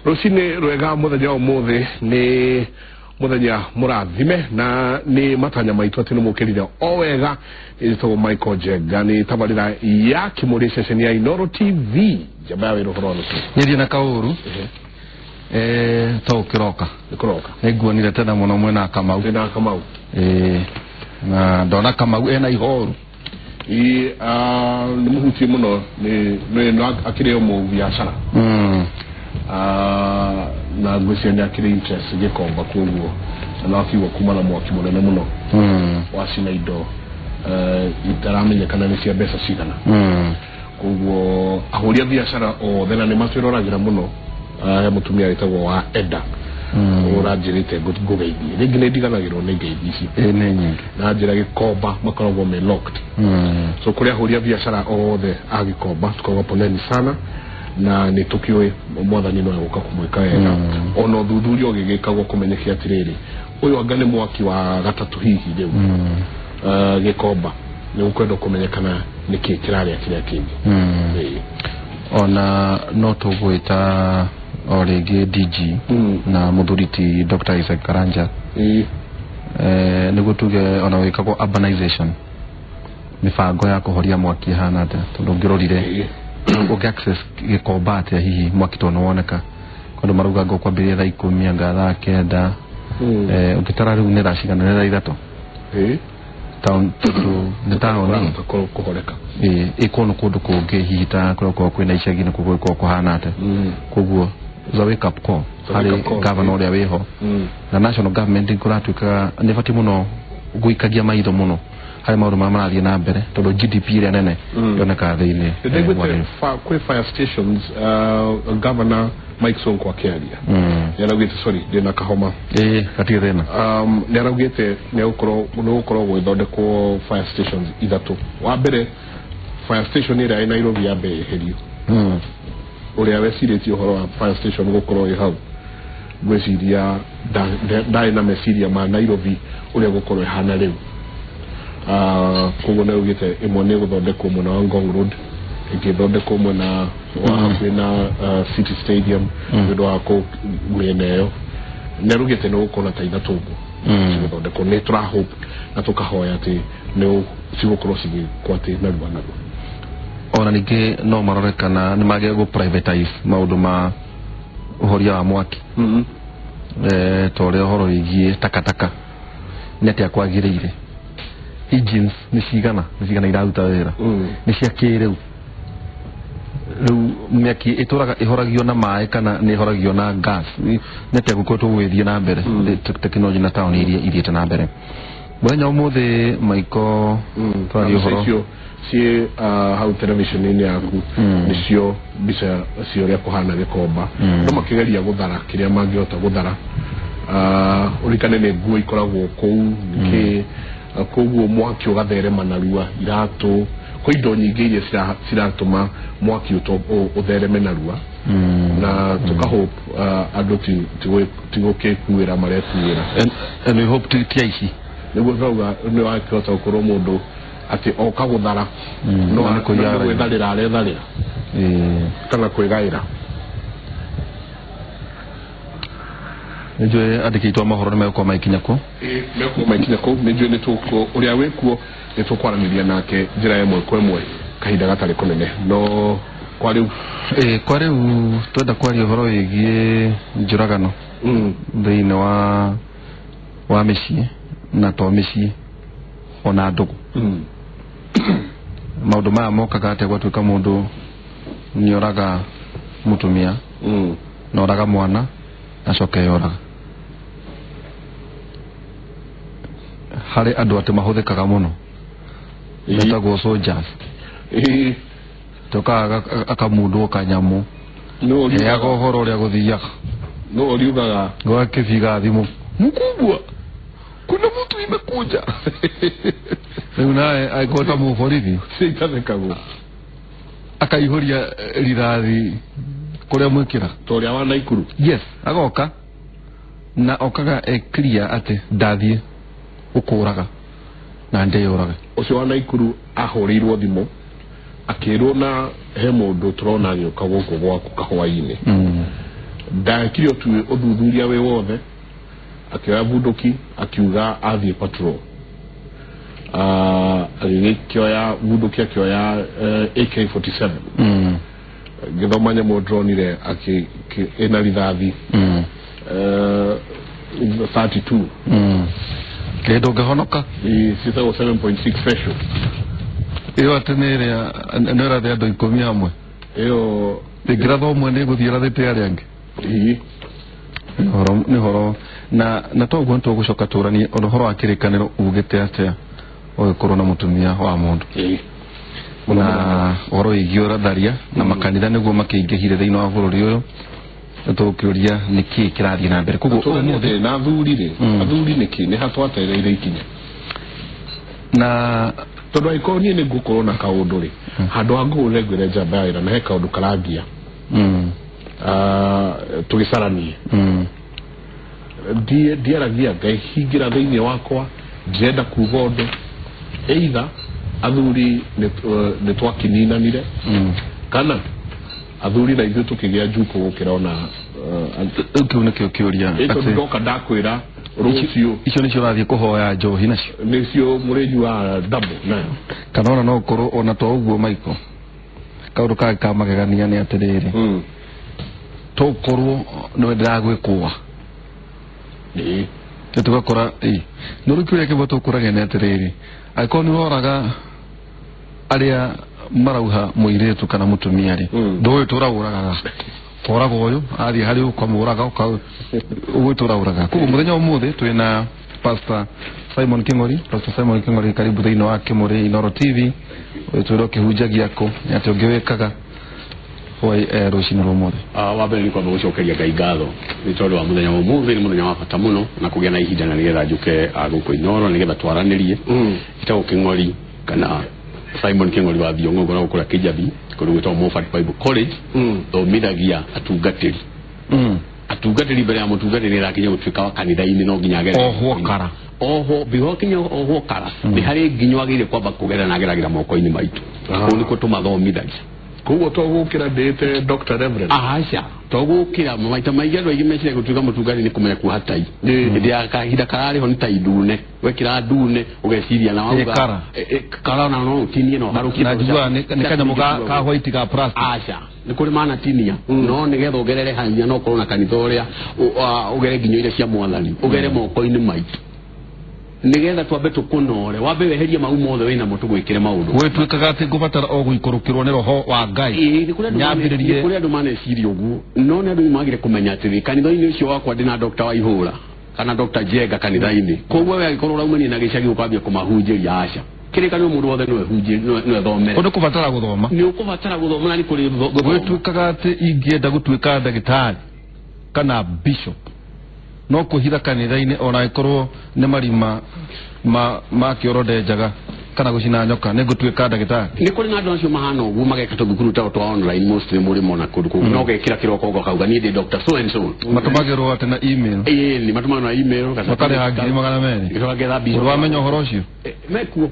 Rũcinĩ rwega mũthenya ũmũthĩ nĩ mũthenya mũrathime na nĩ matanya maitũ atĩ nĩ mũkĩrire o wega ĩtagwo Michael Njenga nĩ tabarĩra ya Kimũrĩ ceceni ya Inooro TV jamba ya wĩra ũhoro nĩ nĩ na kaũru to kĩroka nĩguonire tena mũno mwena Kamau na ndona Kamau ena ihoru nĩ mũhutie mũno nĩ akĩrĩ o biacara na ngwĩciria nĩ akĩrĩ interest gĩkomba koguo na akiuga kuma na mwaki mũnene mũno wacina indo itaramenyekana nĩ cia mbeca cigana koguo ahũri a biacara othe na nĩ matwĩroragĩra mũno mũtumia wĩtagwo wa Eda ũranjĩrĩte ngũgeithie rĩngĩ nĩ ndiganagĩrwo nĩ ngeithi ici nĩ nyingĩ na njĩra gĩkomba makoragwo me locked so kũrĩa ahũri a biacara othe a gĩkomba tukoragwo poneni sana na nĩ tũkĩũĩ mwathani no egũka kũmwĩka wega ona ũthuthuria ũgĩgĩkagwo kũmenyeke atĩrĩrĩ ũyũ anga nĩ mwaki wa gatatũ hihi rĩu gĩkomba nĩ ũkwenda kũmenyekana nĩkĩ kĩrarĩa kĩrĩa kĩngĩ ona no tũgwĩta o rĩngĩ DG na mũthuriti Dr. Isaac Karanja nĩguo tuge ona wĩkagwo urbanization mĩbango ya kũhoria mwaki hana atĩa tondũ ngĩrorire access gĩkomba atĩa hihi mwaki to nĩwoneka kondũ marauga ngũkwambĩrĩria thaa 10 anga thaa 9 ũngĩtara rĩu nĩ thaa cigana nĩ thaa 3 town nĩ taũni kũhoreka ĩkorwo nĩ kũndũ kũngĩ hihi ta kũrĩa kwĩna icagi nĩ kũgũkorwo kũhana atĩa koguo the wake up call harĩ governor ũrĩa wĩho na national government ĩkũratuĩka nĩ batiĩ mũno gũikagia maitho mũno harĩ maũndũ marĩa marathiĩ na mbere tondũ GDP ĩrĩa nene yoneka thĩinĩ kwĩ fire stations governor Mike Sonko akĩaria nĩaraugĩte sorry ndĩna kahoma gatirĩ thĩna nĩaraugĩte nĩgũkorwo gwĩthondekwo fire stations ithatũ wa mbere fire station ĩrĩa ĩ Nairobi yambe yeherio ũrĩa wecirĩtie ũhoro wa fire station gũkorwo ĩ hau ngwĩciria ndarĩ na meciria ma Nairobi ũrĩa gũkorwo ĩhana rĩu koguo nĩaugĩte ĩmwe nĩ gũthondekwo mwena wa Ngong Road ĩgĩthondekwo mwena wa hakuhĩ na City Stadium nĩũndũ wa mĩena ĩyo nĩarugĩte nĩ gũkorwo na ta ithatũ ũguo cigũthondekwo nĩ tũrahope na tũkahoya atĩ nĩ cigũkorwo cigĩkwatĩ narua ona ningĩ no marore kana nĩ magĩrĩire gũ privatize maũndũ ma ũhoria wa mwaki ta ũrĩa ũhoro wĩgiĩ takataka nĩ atĩa kwagĩrĩire engines nĩ cigana iraruta wĩra nĩ cia kĩrĩu rĩu mĩaki ĩtũraga ĩhoragio na maĩ kana nĩ ĩhoragio na gas nĩ atĩa gũkorwo tũgũgĩthiĩ na mbere tekinoronjĩ na taũni iria ithiĩte na mbere mũthenya ũmũthĩ Michael twaria ũhoro ciĩ hau television-inĩ yaku nĩcio mbica cio ũrĩa kũhana gĩkomba no makĩgeria gũthara kĩrĩa mangĩhota gũthara ũrikane nĩ nguo ikoragwo kũu nĩkĩ koguo mwaki ũgatherema narua iratũ kwa indo nyingĩ iria ciratũma mwaki ũthereme narua na tũkahope andũ tigũkĩkuĩra marekuĩra and we hope ti aici nĩguo twauga nĩ wakĩhota gũkorwo mũndũ atĩ oka gũthara no gwĩtharĩra aretharĩra kana kwĩgaĩra nĩnjũĩ andĩki aitũ a mohoro nĩ megũkorwo magĩkinya kuo nĩnjũĩ nĩtũkwo ũrĩa wĩkuo nĩtũkwaranĩria nake njĩra ĩmwe kwa ĩmwe kahinda gatarĩ kũnene no kwa rĩu twenda kwaria ũhoro wĩgiĩ njũragano thĩinĩ wa mĩciĩ na to mĩciĩ ona ndũgũ maũndũ maya mokaga atĩa gwatuĩka mũndũ nĩoraga mũtumia na oraga mwana acoke yoraga harĩ andũ atĩ mahũthĩkaga mũno metagwo soldiers tokaga akamundwo kanyamũ heaga ũhoro ũrĩa gũthiaga no ũriugaga gwakĩbiga thimũ mkubwa kuna mtu imekuja rĩu nawe aigota mũborithi cĩitathekagwo akaihũria rithathi kũrĩa mwĩkĩra torĩa wa Naikuru yes agoka na okaga clear atĩ ndathiĩ ũkũraga na ndeyũraga ũcio wa Naikuru ahũrĩirwo thimũ akĩrwo na he mũndũ tũrona agĩũka gũkũ gwaku kahũa-inĩ ndakire tu uthuthuria we wothe akioya bunduki akiuga athie patrol agikioya bunduki akioya AK47 githomanya mo drone ile ena rithathi 32 kedo gahonoka sisa 7.6 special iyo atenere nera de ando ikomi amwe iyo tigrado mwene guthira thete ariange ni horo na to gwanto gushoka turani horo akirikaniro ugete atia o korona mutumia wa mundu na horo igiora daria na makanitha niguo makingehire thiino wa bururi uyu tukiuria niki kirathie na mbere kugo umuthi na thurire athuri niki ni hatwatereire ikinya na tondu aikoni ni gukorwo na kaundu ri handu angure gwire jabaira na he kaundu karangia tugicaranie ndiaragia ngaihingira thiini wakwa njenda kuga undu either athuri ni twakininanire kana athuri na ithuĩ tukigia njuku gukira ona kiu nikio kiuria ati ndoka ndakwira rucio icio nicio rathie kuhoya njohi nacio nicio murenyu wa double na kana ona no korwo ona to uguo maiko kaundu ka magegania ni atiriri to korwo no ndiragwikwa tugakora nurukiure kiboto kurage ni atiriri aikoni woraga aria marauha muiretu kana mutumia ri ndowe turauraga toraga uyu ari hari ukamuraga ugiturauraga kuko muthenya umuthi twina Pastor Simon Kingori karibu thiini wa Kimuri Inoro TV twiro kihunjagia ko ati ungiwekaga hoi rucini rumuthi wabere ni kwamba gucokeria Ngai ngatho ni tondu wa muthenya umuthi ni muthenya wa bata muno na kugia na ihinda na nigetha njuke guku Inoro nigetha twaranirie itago Kingori kana Simon Kingori wa Thiongo ngora gukura Kijabi kuri gwitwa Moffat Bible College thomithagia atungatiri atungatiri mbere ya mutungatiri rakinya gutuika wa kanitha-ini no nginya agere oho biho kinya oho kara ni hari nginya agire kwamba kugera na geragira moko-ini maitu ko niko tumathomithagia kugo to gukira ndete Dr. Reverend ahaca to gukira maita maige ndo igimecire gutuika mutungari ni kumenya ku hatai ndi akahinda karari ho ni taidune wekira ndune ugeciria na wauga kara na no tinie no harukira najua ni kanya muga ka white ka plastic aca ni kuri mana tinia no nigetha ugerere hanya no korona kanitha uria ugere nginyo ile cia mwathani ugere moko-ini maitu nigetha twambe tukunore wambe weherie mau mothe wina mutu gwikire maundu wetwikaga ati ngubatara o guikurukirwo ni roho wa Ngai nyambiririe kuri andu maneciria uguo no ni andu magire kumenya ati kanitha-ini ucio wakwa ndina Dr. Waihura kana Dr. Jenga kanitha-ini koguo we agikorwo raumani na gicagi ukambia kumahunjiria aca kirikano mundu wothe no ehunjie no ethomere undu kubatara guthoma ni ukubatara guthoma na ni kuri wetwikaga ati ingienda gutwika ndagitari kana bishop no kuhitha kanitha-ini ona ikorwo ni marima ma kiorode njaga kana gucina nyoka ni gutwika ndagitari ni kuri na andu acio mahana uguo mageka thukuru ta twa online mostly muri mona kundu kugu no gekira kiroko go kauga ni Dr. so and so matumagirwo ati na email ni matumagirwo na email kana hagi magana meri gitogetha biso wamenya horo ucio mekuo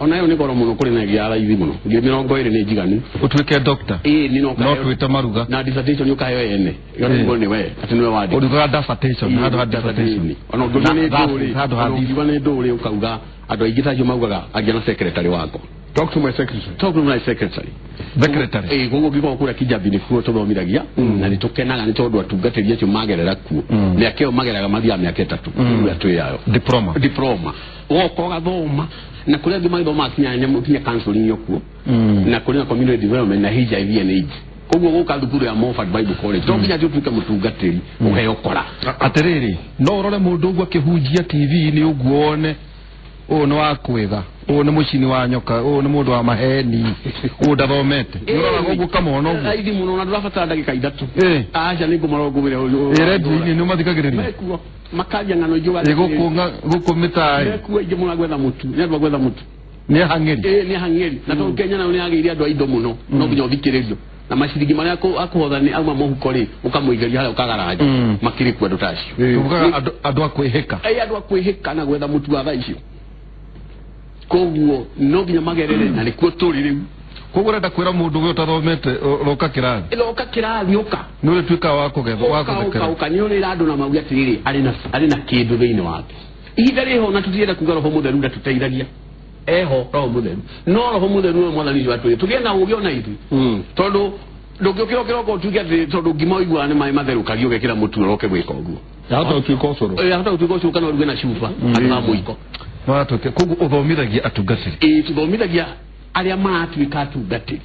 ona yo ni goro muno kuri na giara ithi muno ngi 20 ni njigani utwike doctor ni no twita maruga na dissertation yukayo ene yo ni we ati niwe wadi uduga dissertation hado dissertation ona ngoni ni nduri hado hadi nduri ukauga andu aingi tacio maugaga angia na secretary wako talk to my secretary gogo gigo kura Kijabi ni kuo tuthomithagia na ni tukenaga ni tondu atungatiri acio magerera kuo ni akeo mageraga mathia miaka 3 atu yayo diploma woko gathoma na kuri angi magithoma kinya mukinya counseling yokuo na kuri na community development na HIV and AIDS koguo guka thukuru ya Moffat Bible College to nginya tutuke mutungatiri uheo kora atiriri no urore mundu uguo akihunjia TV ni uguone no wakwega ni mucini wa nyoka ni mundu wa maheni ndathomete urora gugu kamono uguo aidi muno na ndurabatara ndagika 3 aca ni ngumarogumire ni no mathikagiriria makaja ngano juga guku mitai kuwe je muna gwetha mutu ni andu gwetha mutu ni hangeri ni hangeri na to Kenya na ni agiria andu aido muno no nginya uthikiririo na macirigi maria akuhotha ni auma muhuko ri ukamuigeria hale ukagaraja makiri kwa dotacio tuvuga andu akwihika andu akwihika na gwetha mutu wa thaicio koguo no nginya magerere na ni kuo turi riu koguo renda kwira mundu gwe utathomete roka kirathi roka kirathi uka nuri twika wa kugethwo wa kuthekera uka nyori randu na maugia tiriri ari na kindu thiini wake ihinda riho na tutienda kuga roho mutheru nda tuteithagia eho roho mutheru no roho mutheru mwathani watu tugienda ugiona ithi tondu ndungikira kiroko tuge ati tondu ngima igwa ni mai matheru kagio gekira mutu roke gwika uguo hata utuika ucoro hata utuika ucoro kana uruge na chupa aka muiko watuke koguo uthomithagia atungatiri tuthomithagia aria matuika atungatiri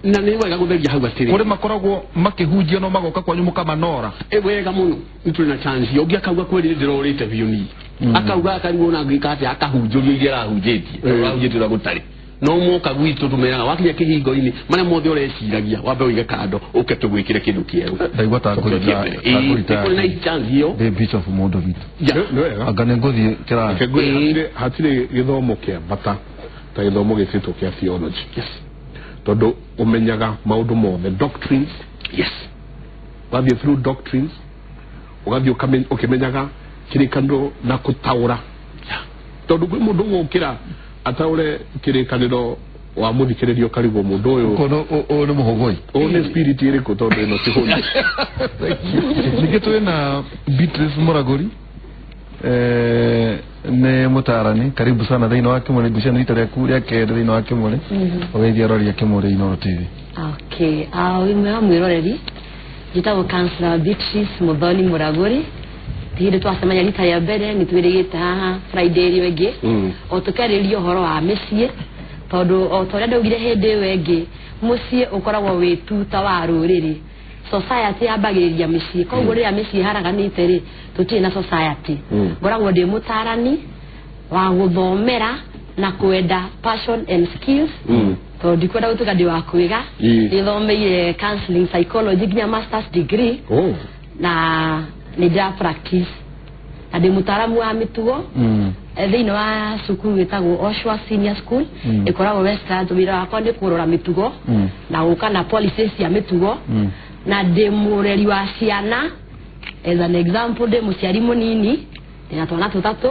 na ni wega gutheria hau atiri kuri makoragwo makihunjia no magoka kwanyu mukamanora wega muno nituri na chance yogia kauga kweli ndirorite biuni akauga akariwo na ngika ati akahunjuria igira ahunjitie ahunjitie gutari no moka gwitu tumeraga wakinya kihingo-ini maria mothe ureciragia wambe uige kando uke tugwikire kindu kieru ndaigua ta ngurita kuri na chance hiyo the beach of mundu bitu agane ngothi kirathi hatire githomo kia bata ta githomo gitito kia theology tondu umenyaga maundu mothe doctrines wathie through doctrines ugathie ukimenyaga kirikano na kutaura tondu kwi mundu gukira ataure kirikaniro wa muthikiririo karibu mundu uyu kono o ni muhogoi o ni spirit iriko tondu ino tihuni nikitwe na Beatrice Muragori ne mutarani karibu sana thina wa Kimure gucana rita ryaku rya kenda thina wa Kimure ugeithia rori ya Kimure Inooro TV. Okay, imwe wa mwiroreri jitagwo Councillor Beatrice Muthoni Muragori tihinde twasemanya rita ya mbere nitwirigite haha Friday rio ingi o tukaririo horo wa micii tondu o toria ndaugire hindi iyo ingi mucii ukoragwo wi tuta wa ruriri society yambagiriria micii koguo riria micii haraganite ri tutiri na society ngoragwo ndi mutarani wa guthomera na kwenda passion and skills tondu ndikwenda gutuika ndi wa kwiga nithomeire counseling psychology nginya masters degree na nija practice na ndi mutaramu wa mitugo thiini wa cukuru witagwo Oshwa Senior School ikoragwo Westlands wira wakwa ndi kurora mitugo na guka na policies ya mitugo na ndi mureri wa ciana as an example ndi muciari munini na twana tutatu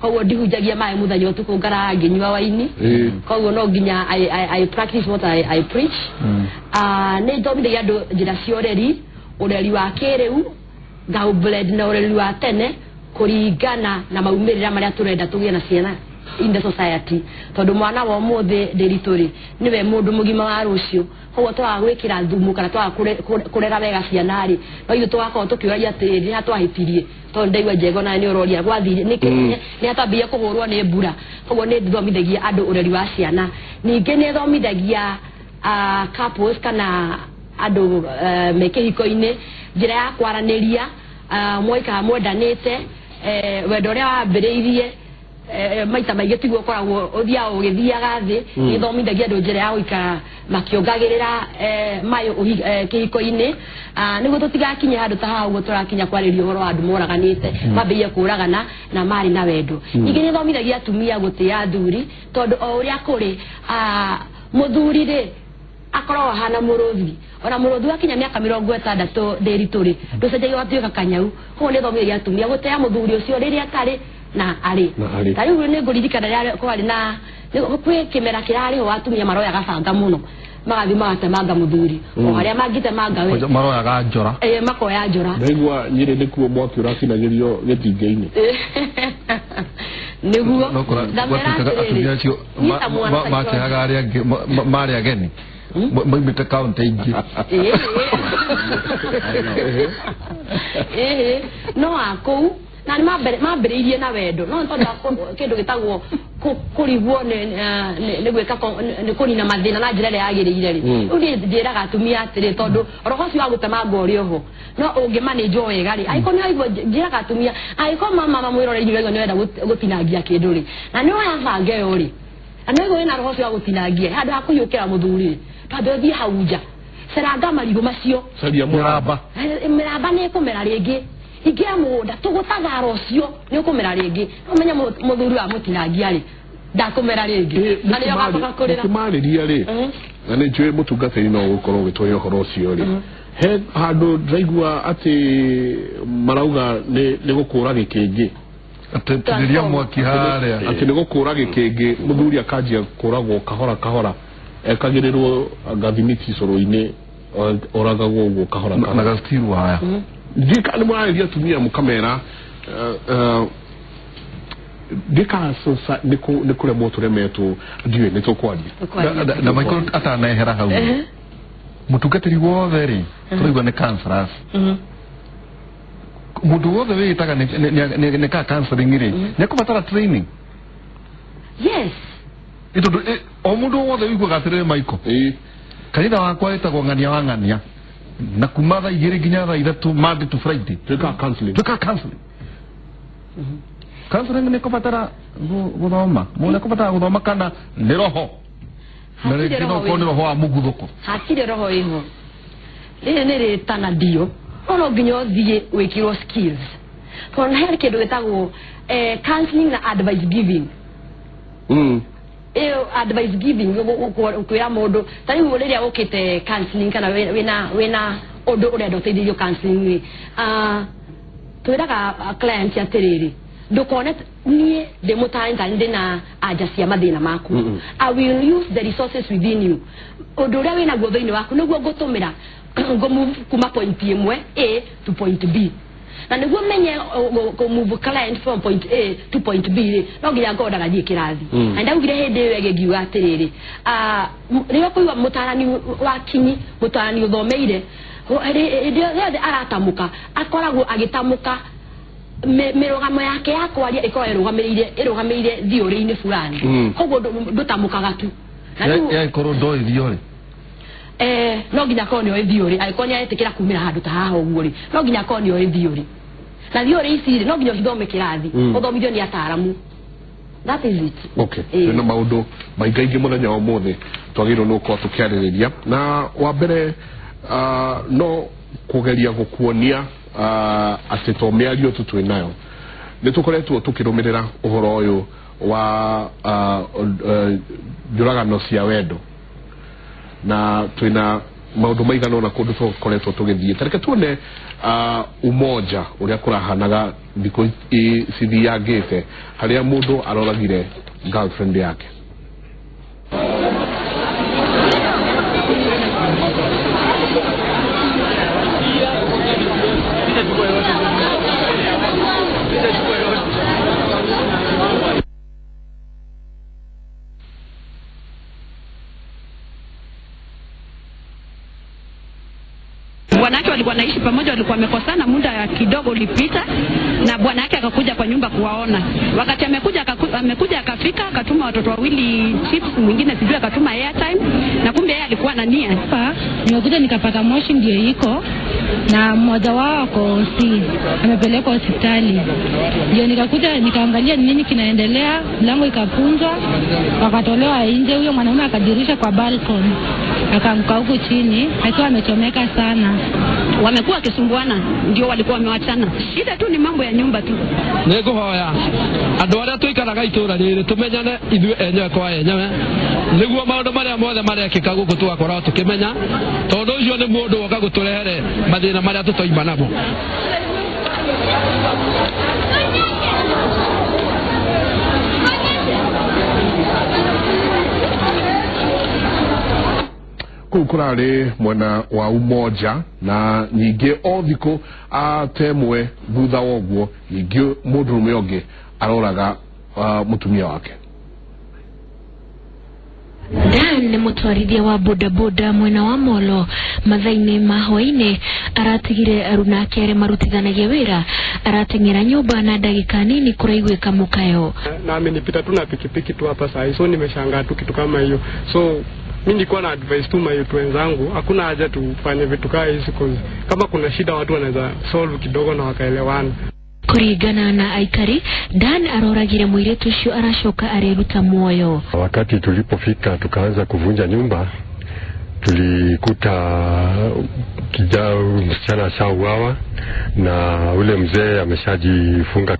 koguo ndihunjagia mai muthenya utuku ngara nginywa waini koguo no nginya I practice what I preach ni ndomithagia andu njira cia ureri wa kiriu bled na ureri wa tene kuringana na maumirira maria turenda tugie na ciana in the society tondu mwana wa muthe ndirituri niwe mundu mugima wa rucio koguo twagwikira thumu kana kurera wega ciana ri no ithu twakorwo tukiuragia atiri ni atwahitirie tondu ndaigua njego na ni uroria gwathire ni atambia kuhurwo ni mbura koguo ni thomithagia andu ureri wa ciana ningi ni thomithagia couples kana andu mekihiko-ini njira ya kwaraniria mwaika mwendanite wendo uria wambiriirie maita maingi tiguo koragwo uthia ugithiaga thi ithomithagia andu njira ya guikara makiongagirira mayo kihiko-ini niguo tutigakinye handu ta haha uguo turakinya kwariria uhoro wa andu moraganite mambirie kuragana na mari na wendo ningi ni thomithagia atumia gutia athuri tondu o uria kuri muthuri ri akorwo hana muruthi ona muruthi akinya miaka 60 ndirituri nducenjagia watuika kanyau koguo ni thomithagia atumia gutea muthuri ucio riria atari na ari tariu ni nguririkana riria kwari na kwi kimera kirari ho atumia maroya gabanga muno magathi magatemanga muthuri o haria mangitemanga we maroya ga njora makoya njora ndaigua nyiri ni kuo mwaki uracinagĩrio gĩtinga-inĩ niguo ndamera atumia acio mateaga aria mari ageni mbimite kaunti ingi no akou na ni mambiriirie na wendo no tondu kindu gitagwo kurigwo ni gwika ni kunina mathina na njira ya yagiriire ri uri njiraga atumia atiri tondu roho cio wa gutemanga uri oho no ungi manage wega ri aiko ni aigua njiraga atumia aiko mama mwiroreri ni wenda gutinangia kindu ri na ni oya bange uri anago ina roho cio wa gutinangia handu hakuyukira muthuri tondu thie hau nja seranga marigo macio caria muramba ni kumera ringi igia munda tugutagara ucio ni ukumera ringi umenya muthuri wa mutinangia ri ndakumera ringi na ni agakoka kurira kumariria ri na ni njui mutungatiri no gukorwo gitwoya horo ucio ri he handu ndaigua ati marauga ni gukura gikingi atendiriria mwaki haria ati ni gukura gikingi muthuri akanjia kuragwo kahora kahora ekagiriro gathimiti coro-ini oragagwo uguo kahora na gastiru haya dika ni mwaria tumia mukamera dika sosa nikure moture metu ndiwe nitokwadia na Michael atana ehera hau mutugatiri wothe ri turigwa ni cancer mundu wothe witaga ni ka counseling ri ni kubatara training yes ito o mundu wothe wigwa gatire Michael kanitha wakwa etagwo ngania wa ngania na kuma thaa 2 nginya thaa 3 Monday to Friday tuka counseling counseling ni kubatara guthoma muna kubatara guthoma kana ni roho na ni roho wa muguthuko hakire roho iho ni ri tanadio ono nginyo thie wikiro skills kon her kedo etagwo counseling na advice giving advice giving kwira modo tani muleria okete counseling kana wena odo ore do tedio counseling twiraga client ya terere ndukone nie de mutanga ndina ajasia mathina maku I will use the resources within you odo ore wena gothoini waku niguo gutumira go move kuma point imwe A to point B na niguo menye go move client from point A to point B no nginya ngoda gathie kirathi na ndagire hindi wege giuga atiriri riyo kuiwa mutarani wa kinyi mutarani uthomeire rĩothe aratamuka akoragwo agitamuka mirugamo yake yakwaria ikora irugamĩire thiori-inĩ fulani koguo ndutamukaga tu ya ikoro ndoi thiori no nginya korwo nĩoĩ thiori angĩkorwo nĩaretikĩra kumĩra handũ ta haha ũguo rĩ no nginya korwo nĩoĩ thiori na thiori ici rĩ no nginya ũthome kĩrathi ũthomithio nĩ ataramu. That is it. Okay. Na maundu maingaingi muthenya wa muthi twagirwo no ko tukiaririria na wa mbere no kugeria gukuonia ati to miario tutwe nayo ni tukoretwo tukirumirira uhoro uyu wa njuragano cia wendo na twina maundu maigana na kundu tukoretwo tugithie tareke tuone umoja uria kurahanaga thiko cithiangite haria mundu aroragire girlfriend yake. Bwanake walikuwa naishi pamoja, walikuwa wamekosana muda kidogo ulipita, na bwanake akakuja kwa nyumba kuwaona. Wakati amekuja akafika, akatuma watoto wawili chips, mwingine sijui akatuma airtime, na kumbe yeye alikuwa na nia. Nimekuja nikapata moshi ndio iko na mmoja wao ako amepelekwa hospitali. Ndio nikakuja nikaangalia nini kinaendelea, mlango ikapunjwa, wakatolewa nje, huyo mwanaume akajirisha kwa balcony. Akaanguka huko chini, akiwa amechomeka sana. Wamekuwa kisumbuana, ndio walikuwa wamewachana. Shida tu ni mambo ya nyumba tu. Nego hoya andu aria tuikaraga itura riri tumenyane ithuĩ enyewe kwa enyewe niguo maundu maria mothe marekika guku tugakorwo tukimenya tondu ucio ni mundu woka guturehere mathina maria tutoima namo. kurare mwena wa umoja na nyingi o thiko atemwe thutha woguo nyingi mundurume onge aroraga mutumia wake. Dan ni mutwarithia wa bodaboda mwena wa Molo mathaini mahwaine aratigire aruna ake marutithanagia wira aratengera nyumba na dakika nini kuraigwika mukayo. Na amenipita tu na pikipiki tu hapa saa hizo, nimeshangaa tu kitu kama hiyo. So mimi nilikuwa na advice tu mayutu wenzangu, hakuna haja tufanye vitu kama hizi, kama kuna shida watu wanaweza solve kidogo na wakaelewana. Kurigana na aikari, Dan aroragire mwiretu ucio aracoka areruta muoyo. Wakati tulipofika tukaanza kuvunja nyumba, tulikuta msichana shauawa na ule mzee ameshajifunga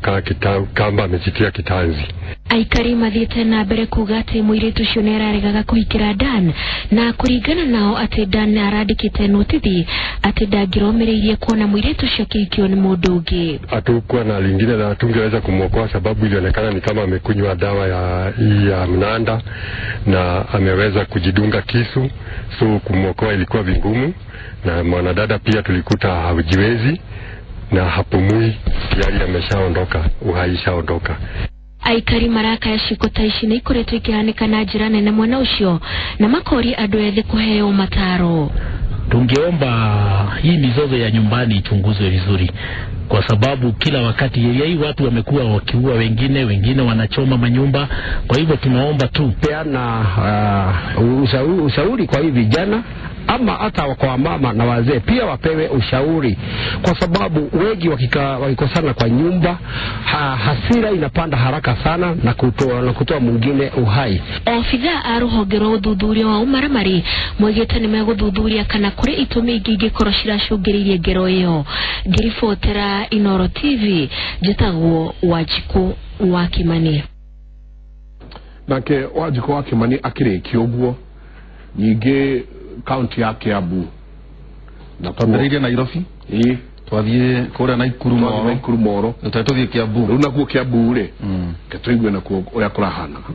kamba amejitia kitanzi. Aikari mathiete na mbere kuga ati muiritu ucio nĩararegaga kuhikira Dan na kuringana nao ati Dan arandikite notithi ati ndangĩrũmĩrĩirie kuona muiritu ucio akĩhikio nĩ mũndũ ũngĩ. Hatukuwa na lingine na tungeweza kumwokoa sababu ilionekana ni kama amekunywa dawa ya mnanda na ameweza kujidunga kisu, so kumwokoa ilikuwa vigumu, na mwanadada pia tulikuta hajiwezi na hapumui, yali ameshaondoka, uhaishaondoka. Aikari maraka ya Shikota ici nĩ ikoretwo ikihanĩka na njĩra nene mwena ũcio na makori andũ ethĩ kũheo mataro. Tungeomba hii mizozo ya nyumbani ichunguzwe vizuri, kwa sababu kila wakati hii watu wamekuwa wakiua wengine wanachoma manyumba. Kwa hivyo tunaomba tu peana ushauri kwa hivi vijana ama hata kwa mama na wazee pia wapewe ushauri, kwa sababu wengi wakikosana kwa nyumba hasira inapanda haraka sana na kutoa mwingine uhai. Ofitha a rũhonge rwa ũthuthuria wa umaramari moigĩte nĩ megũthuthuria kana kũrĩ itũmi ingĩ ingĩkorwo ciracũngĩrĩirie ngero ĩyo. Ngiribotera Inoro TV, njĩtagwo Wanjikũ wa Kimani. Nake Wanjikũ wa Kimani akĩrĩkia ũguo nyingĩ county ya Kiambu na twambĩrĩirie Nairobi twathiĩ kũrĩa Naikuru Moro tũthiĩ Kiambu rĩu nakuo Kiambu rĩ tũigue nakuo ũrĩa kũrahanaga.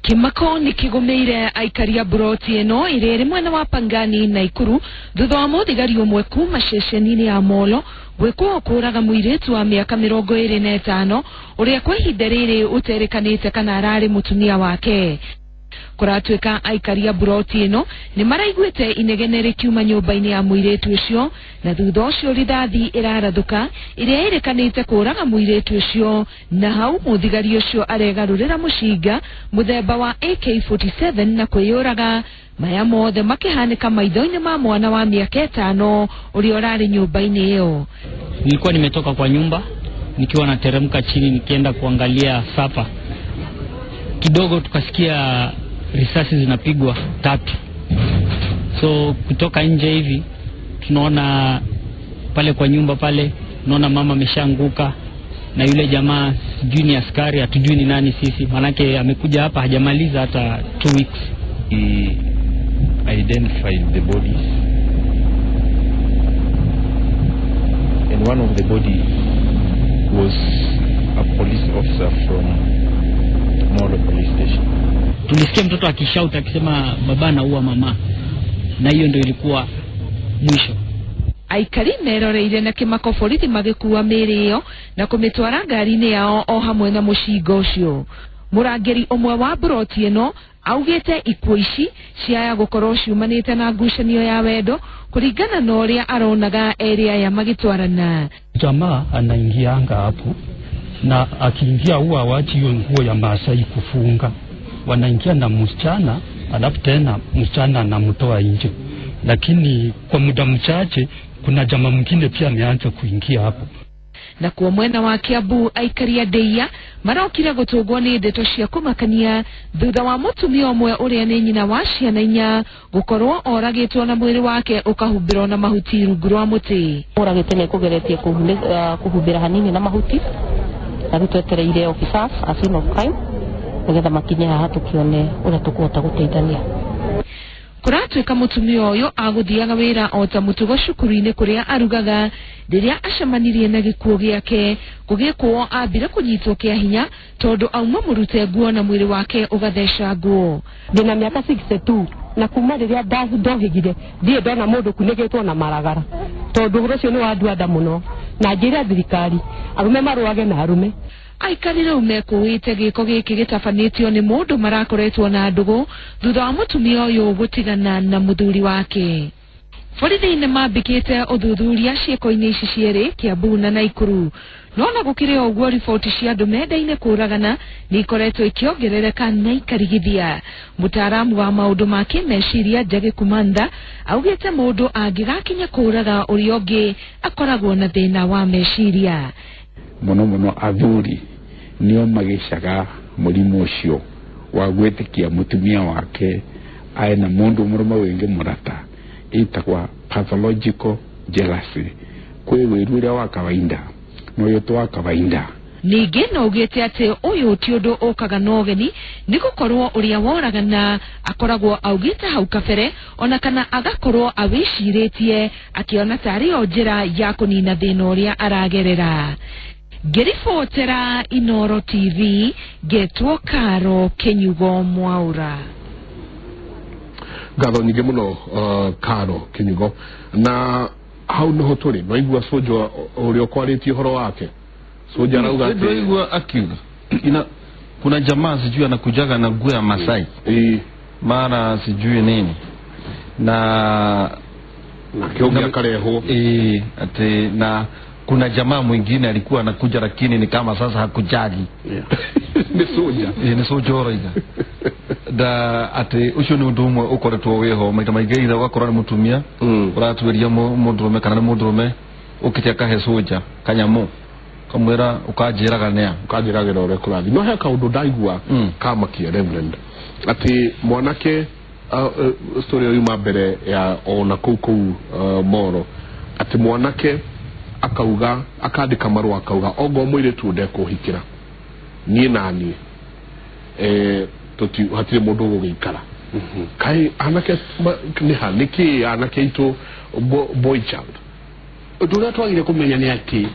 Kimako nĩ kĩgũmĩire aikari a Buroti ĩno ĩrĩa ĩrĩ mwena wa Pangani Naikuru thutha wa mũthigari ũmwe kuma ceceni-inĩ ya Molo gwĩkwo kũraga mũirĩtu wa mĩaka 25 ũrĩa kwa ihinda rĩrĩ ũterĩkanĩte kana ararĩ mũtumia wake. Kũratuĩka aikari a Buroti ĩno nĩ maraiguĩte inegene rĩkiuma nyũmba-inĩ ya mũirĩtu ũcio, na thutha ũcio rithathi ĩrarathũka ĩrĩa ĩrĩkanĩte kũraga mũirĩtu ũcio, na hau mũthigari ũcio aregarũrĩra mũcinga mũthemba wa AK-47 na kwĩyũraga. Maya mothe makĩhanĩka maitho-inĩ ma mwana wa mĩaka 5 ũrĩa ũrarĩ nyũmba-inĩ ĩyo. Nilikuwa nimetoka kwa nyumba nikiwa nateremka chini nikienda kuangalia sapa, kidogo tukasikia risasi zinapigwa 3. So kutoka nje hivi tunaona pale kwa nyumba pale, tunaona mama ameshaanguka na yule jamaa sijui ni askari, hatujui ni nani sisi, manake amekuja hapa hajamaliza hata 2 weeks. He identified the bodies, and one of the body was a police officer from Molo police station. Tulisikia mtoto akishauta akisema baba anaua mama, na hiyo ndio ilikuwa mwisho. Aikari meroreire na Kimako borithi magĩkua mĩĩrĩ ĩyo na kũmĩtwara ngari-inĩ yao o hamwe na mũcinga ũcio. Mũrangĩri ũmwe wa Buroti ĩno augĩte ikuũ ici ciaya gũkorwo ciumanĩte na ngucanio ya wendo kũringana na ũrĩa aronaga erĩ aya magĩtwarana. Jamaa anaingianga hapo na akiingia huwa wachi hiyo nguo ya Maasai kufunga, wanaingia na msichana alafu tena msichana anamtoa nje, lakini kwa muda mchache kuna jamaa mwingine pia ameanza kuingia hapo. Na kwa mwena wa Kiambu aikari a Ndeia marokire gũtũngwo nĩ ndeto cia kũmakania thutha wa mũtumia ũmwe ũrĩa nĩ nyina wa ciana 4 gũkorwo oragĩtwo na mwĩrĩ wake ũkahumbĩrwo na mahuti rungu rwa mũtĩ. Oragĩte nĩ kũgeretie kũhumbĩra hanini na mahuti, na twetereire officers a scene of crime nĩgetha makinye haha tũkione ũrĩa tũkũhota gũteithania. Kũratuĩka mũtumia ũyũ agũthiaga wĩra o ta mũtugo cukuru-inĩ kũrĩa arugaga rĩrĩa acemanirie na gĩkuũ gĩake gũgĩkwo ambire kũnyitwo kĩa hinya tondũ auma mũrute nguo na mwĩrĩ wake ũgathecangwo. Ndĩna mĩaka 62 na kuma rĩrĩa ndohĩgire ndiĩ ndona mũndũ kunĩgĩtwo na maragara, tondũ ũhoro ũcio nĩ wa andũ mũno, na njĩra thirikari arume marũage na arume. Aikari rĩu mekũĩte gĩko gĩkĩ gĩtabanĩtio nĩ mũndũ marakoretwo na ndũgũ thutha wa mũtumia ũyũ gũtigana na mũthuri wake. Borithi nĩ mambĩkĩte ũthuthuria ciĩko-inĩ ici cierĩ Kiambu na Naikuru, no na gũkĩrĩ ũguo riboti cia andũ menda-inĩ kũragana nĩ ikoretwo ikĩongerereka na ikarigithia. Mũtaaramu wa maũndũ ma kĩmeciria Njagi Kumanda augĩte mũndũ angĩgakinya kũraga ũrĩa ũngĩ akoragwo na thĩna wa meciria. Muno athuri nio magicaga mũrimũ ũcio wa gwitikia mutumia wake aina mundu murume wingi murata itagwa pathological jealousy kwi wirure wa kawaida no yoto wa kawaida. Ningĩ no ugĩte atĩ ũyũ ti ũndũ ũkaga na ũgeni nĩ gũkorwo ũrĩa woragana akoragwo augĩte hau kabere ona kana agakorwo awĩcirĩtie akĩona tarĩ o njĩra ya kũnina thĩna ũrĩa aragerera. Ngĩribotera Inooro TV ngetwo Karo Kenyugo Mwaura. Ngatho nyingĩ mũno Karo Kenyugo, na hau nĩho tũrĩ naigua Soja ũrĩa ũkwarĩtie ũhoro wake. Soja arauga ndio akiuga kuna jamaa sijui anakujaga na nguo ya Masai mara sijui nini na kiongea kareho ati na kuna jamaa mwingine alikuwa anakuja lakini ni kama sasa hakujali ni Soja ni Soja oroiga da ati ucio ni undu umwe ukoretwo weho maita maingĩ itha ugakorwo ni mutumia uratweria mundurume kana ni mundurume ukite akahe Soja kanyamu kamwera ukajiraga nea ukajiragira ore kurathi no he kaundu ndaigua kama kia Reverend ati mwanake story yuma mbere ya ona kuu Moro ati mwanake akauga akandika marua akauga ogo mwire tu ndekuhikira nie nani toti hatire mundu gugikara kai anake ni haniki anake itu boy child ndura twagire kumenya ni ati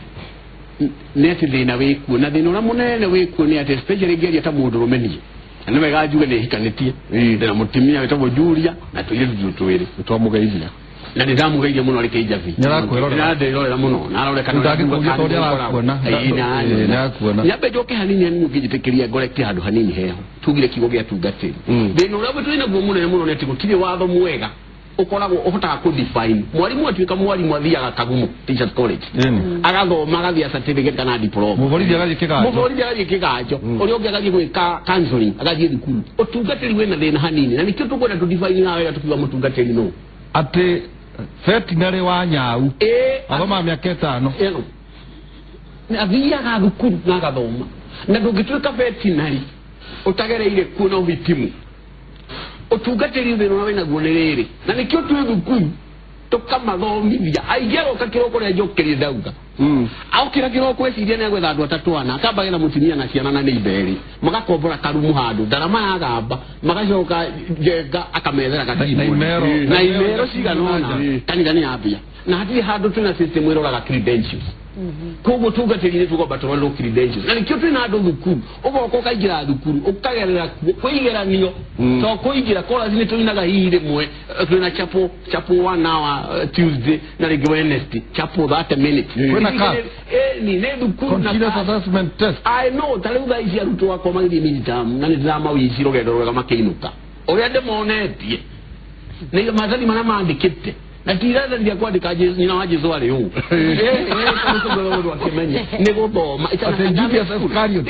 neti thina wiku na thina ura munene wiku ni ati especially geria ta mundu rumeni na we gajuga ni hikanitie na mutimia wetagwo Julia na tuyire twiri twamugeithia na ndamugeithia muno arike ijavi na ndirorera muno na aroreka na yabe joke hanini ni ngijitekeria goreki handu hanini heho tugire kigo gya tugatiri thina ura bwe twina guo muno neti gutire watho mwega ukoragwo uhotaga ku define mwarimu atuika mwarimu athiaga Kagumu Teachers College agathoma agathia certificate kana diploma muborithia agathie kigajo uri ungi agathie gwika counseling agathie thukuru utungatiri wena thina hanini na nikio tukwenda tu define na wega tukiwa mutungatiri no ati veterinary wa Nyau athoma miaka 5 na athiaga thukuru na agathoma na ndungituika veterinary utagereire kuona uhitimu utungatiri thina wena guonerere na nikio tu thukuru tukamathomithia aigero kakiroko ria njokeri ndauga au kira kiroko eciria ni gwetha andu atatu ana akambagira mutumia na ciana na neimberi magakombora karumu handu ndarama ya gamba magacoka jenga akamethera na imero ciganona kanitha ni yambia na hatiri handu twina system iroraga credentials koguo tungatiri ni tuko batoro credentials na nikio twina andu thukuru ugoko kaingira thukuru ukagerera kuigeranio to kuingira kola zine twinaga hihi mwe twina chapo 1 hour Tuesday na Wednesday chapo 30 minutes kwena ka ni ne thukuru na assessment test I know taliuga ici aruto wako magiri minitamu na nizama wici rogendo rwega makeinuka oria ndemonetie ni mazali mana mandikite na tiraza ndia kwandika nyina wa Jesu ari hu kama ndo wakimenya ni gudoma itajudia sukari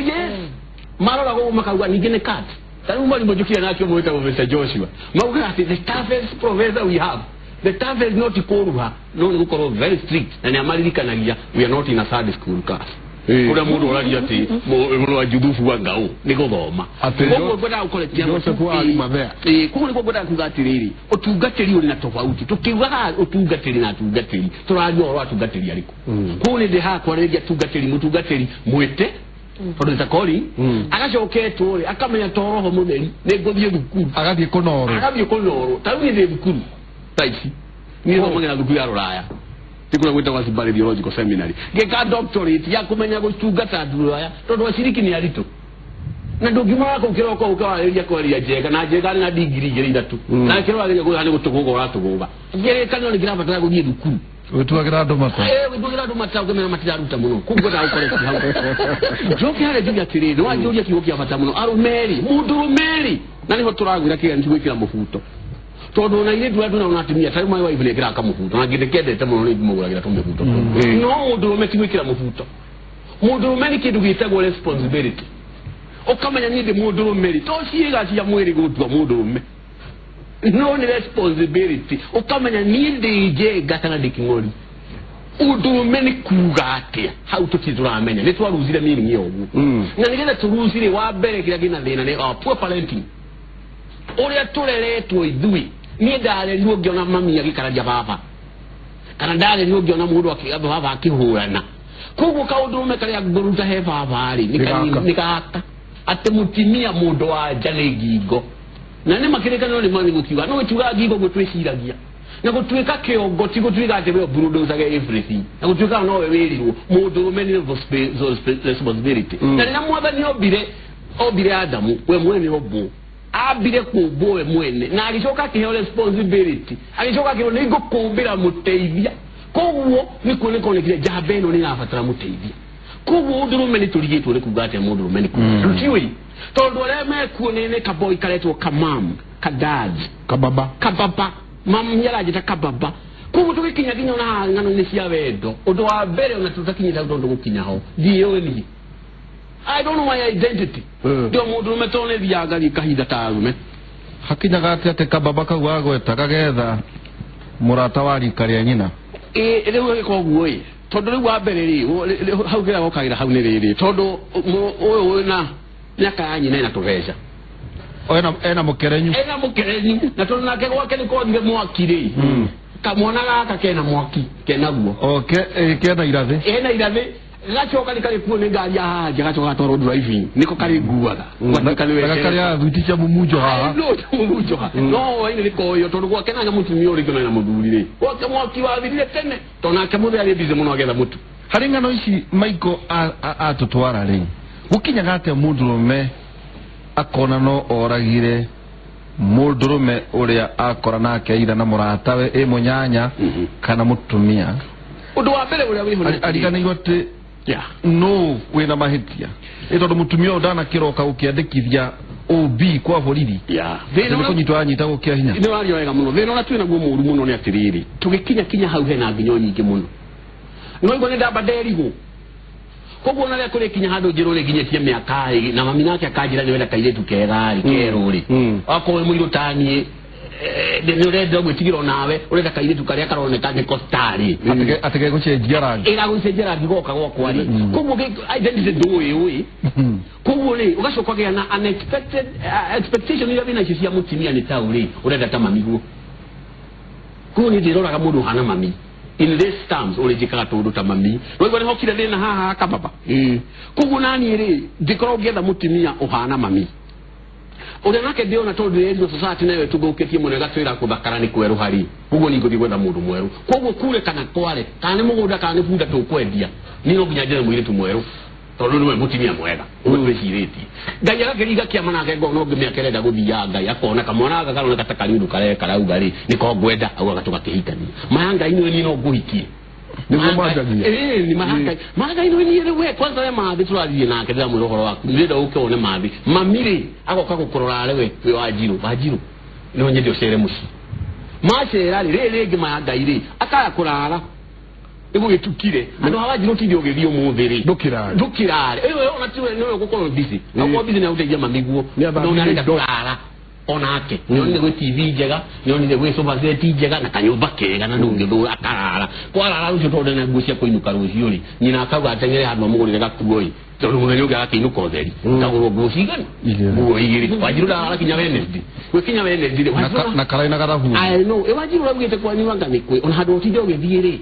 marora go makagwa ningine kat tari umali mojukia nakyo mweta Professor Joshua mauga ati the toughest professor we have the toughest not koruha no ni gukoro very strict na ni amalirikanagia we are not in a Sunday school class kuna mundu urari ati mundu wa judufu wa ngao ni guthoma koguo gwenda ukoretia Joseph ali mabea koguo ni gwenda kugatiriri utungatiri uri na tofauti tukiuga utungatiri na tungatiri turario ro atungatiri ariko koguo ni ndiha kwareria tungatiri mutungatiri mwete tondu takori agacoketwo ri akamenya toroho mutheri ni nguthie thukuru agathie kunoro taru ni thukuru taici ni thomagera thukuru ya Ruraya tikuna gwita wa Zimbabwe Theological Seminary geka doctorate ya kumenya gutungata Ruraya tondu waciriki ni arito na ndugima wako ukiroko ukawaria kwaria jega na jega na degree igiri ithatu na kirwa gire guhani gutuguga uratuguga ngere kanyo ni girabatara guthie thukuru wetwagira andu mata wetwagira andu mata ugemera matiraruta muno kugora ukoreti hau joke hale julia tirino wa julia kigo kia bata muno arumeri mudurumeri na niho turagwira kiga ntigwikira mufuto tondu na ile ndu na unatimia tari mai wa ivile gira kamufuto na gidekede muno ni muguragira tumufuto no mudurume tigwikira mufuto mudurume ni kindu gitagwo responsibility okamanya ni de mudurume to ciiga cia mwiri gutwa mudurume no ni responsibility okamanya ni ndije gatana dikingori udurume ni kuga atia hau tutituramenya ni twaruzire miringi ogu na nigenda turuzire wa mbere kira gina thina ni poor parenting uria tureretwo ithui ni ndarerirwo ngiona mami agikaraja baba kana ndarerirwo ngiona mundu akigaba baba akihurana kugu kaudurume karia nguruta he baba ari nikaka ate mutimia mundu wa jale gigo na ne makirekano ni mani gukiwa no tuga gigo gutwiciragia na gutwika kiongo ti gutwika ate we bulldozer ga everything na gutwika no we wirirwo mundu meni responsibility na na mwaga ni obire Adamu we mwene obo abire kubo we mwene na alichoka kihe responsibility alichoka kiho ni gukumbira muteithia koguo ni kuonekana kile jabeno ni afatara muteithia koguo ndurume ni tuligitwo ni kugate mundu rume ni kutiwi tondu reme kuonene kaboy kaletwo kamam kadad kababa mam yarajita kababa koguo tukikinya kinyo na ngano ni cia wendo undu wa mbere ona tutakinyira tondu gukinyaho ndiyo ni I don't know my identity ndio mundu rume tone thiaga kahinda tarume hakinyaga ate kababa kagwago etakagetha murata wari karia nyina rĩu koguo tondu rĩu wa mbere ri hau gira gokagira hau ni riri tondu uyu na nyaka ya nyina ina tuveca ena mukerenyu na tondu nake gwake ni kothire mwaki ri kamwana gaka kena mwaki kenaguo okay kena irathi gachoka nikalikuwa ni ngari ya haja gachoka toro driving niko kali guaga kali ya viticha mumujo ha no ine liko yo tondu gwake na mutumio ri na muthurire gwake mwaki wa thirire tene tonake muthe ari bize muno agetha mutu hari ngano ici Michael atutwara ri gukinyaga ate mundurume akona no oragire mundurume uria akora nake ira na muratawe munyanya kana mutumia undu wa mbere uria wiho ariganirwo ati no wina mahitia tondu mutumia ndana kiroka ukiandikithia OB kwa borithi thina kunyitwa anyita gukia hinya ni wari wega muno thina na twina guo muru muno ni atiriri tugikinya hau hena nginyo nyingi muno no igone ndamba nderigo koguo na kule kinya handu njirure nginyetie miaka na mami nake akajira ni wenda kairetu kegari keruri akowe muiro tanie ni urenda gwitigira nawe urenda kairetu karia karoneka ni kostari atege gucenjia rangi ira gucenjia rangi goka gwakwa ari koguo identity ndui koguo ni ugacoka gia na unexpected expectation ira bina cia mutimia ni tauri urenda ta mamiguo koguo ni ndiroraga mundu hana mami in this terms ulijikaga tondu ta mami rwego ni hokire thina haha kababa koguo nani ri ndikoro getha mutimia uhana mami uri nake ndio na tondu yetu society nayo tuguketie muno gatwira kuthakara ni kweru hari koguo ni nguthi gwetha mundu mweru koguo kure kana kware kana mugunda kana bunda tukwendia ni no nginya njere mwire tu mweru tondu ni mutimia mwega uweciriti ngai agakiriga kiama nake ngono ngimiakerenda guthia ngai akona kamwana akakarona katakariundu kare karauga ri niko ngwenda au agatuka kihikani mahanga ni no nguhikie ni mwajagia ni mahanga ni we kwanza ya mathi turathie nake ndira mwiro horo waku ndira ukione mathi mamiri agoka gukurora lewe we wajiru no nyendi ocere muci macera ri ngimahanga iri akaya kurara ibu gitukire andu hawajiru tindi ogithio muthiri ndukirare ewe ona tiwe no gukorwo busy akwa busy na utegia mamiguo no nenda kurara onake nyoni gwe TV njega nyoni gwe sofa set njega na kanyumba kega na ndungithu akarara kwarara ucio tondu na ngucia kuinuka rucio ri nyina akauga atengere handu mugurire gakuoi tondu muthenya uga akiinuka utheri tagurwo ngucigani nguo igiri wajiru da kinya Wednesday we kinya Wednesday na karaina garahu I know e wajiru ragite kwa ni wanga mikwe ona handu utije ugithire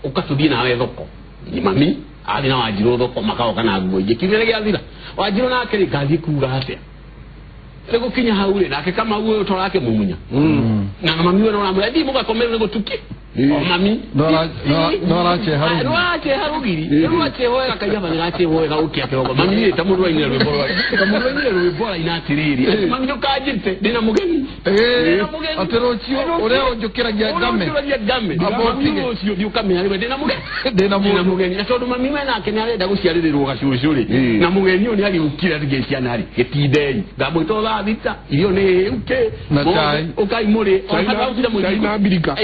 ukatuthie nawe thoko ni mami ali na wajiru thoko makao kana nguo igikirire giathira wajiru na akiri gathi kuga atia lego kinya haule nake kama uwe utorake mumunya na mami wewe unaambia ndi muga komera lego tuki mami no ache harugiri no ache hoya kajaba ni ache hoya ukia kirogo mami ni tamurwa ine rwibora inatiriri mami ndo kajite dina mugeni aterochio ureo njukira game abotige ucio dio kamera liwe dina mugeni na tondu mami we nake ni arenda guciaririrwo gacucuri na mugeni oni ali ukira rigecia nari getidei ngabwitola vita iyo ne uke na chai ukai muri chai na Amerika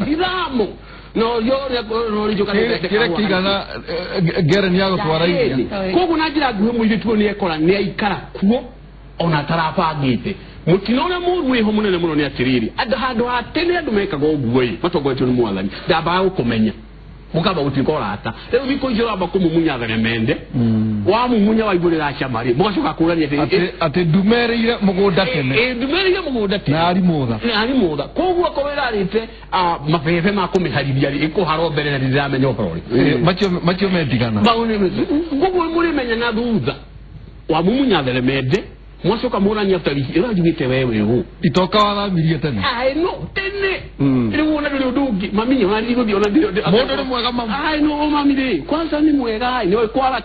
Nidamo no yo rijo kile kigana gere ni yago twaraithia kogu najira guhe muitu ni ekora ni aikara kuo ona tarapagite mutinona mu we homo ne muno ne atiriri adahado atene adumeka go gwe matogoetwe mu alani daba ukomenya mukaba utikora ata leo biko jira abakumu munyaga ne mende wa mumunya wa igurira achamari mukashoka kurania ate dumerire mugoda tene dumerire mugoda tene na ari moda kogwa kobera rite mafefe makome haribiyari iko harobere na dizame nyoproli macho medigana baone gogo muri menya na duza wa mumunyaga ne mende mwashoka murania tari era jugite wewe hu itoka wala mirie tene no tene ile uona ndio dugi mami ni ndio ndio modo ni mwega mama no mami de kwanza ni mwega ni kwala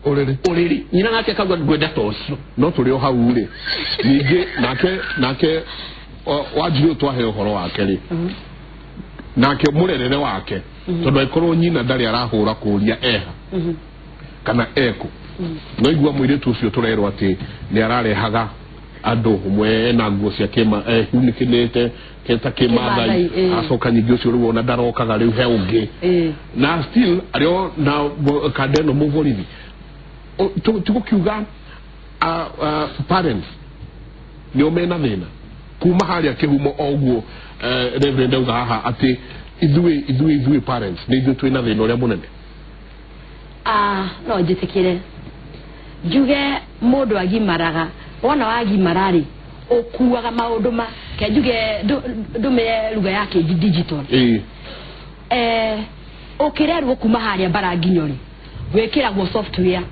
orere nyina nake kagwa gwenda tocio no turi o haure ninge nake wajiro twahe uhoro wake ri nake murerere wake tondu ikoro nyina ndari arahura kuria eha kana eko no igwa mwire tucio turerwa ati ni ararehaga andu mwe na nguo cia kema hunikinete keta kimathai acoka nyingi ucio ri wona ndarokaga riu he ungi na still ario na kadeno muvorithi tuko kiuga parents ni omena thina kuma haria kihumo oguo reverend uga haha ati ithui parents ni ithui twina thina uria munene no jitikire juge mundu agimaraga wona wagimarari okuaga maundu ma ke juge ndume lugha yake digital okirerwo kuma haria baraginyori gwikiragwo software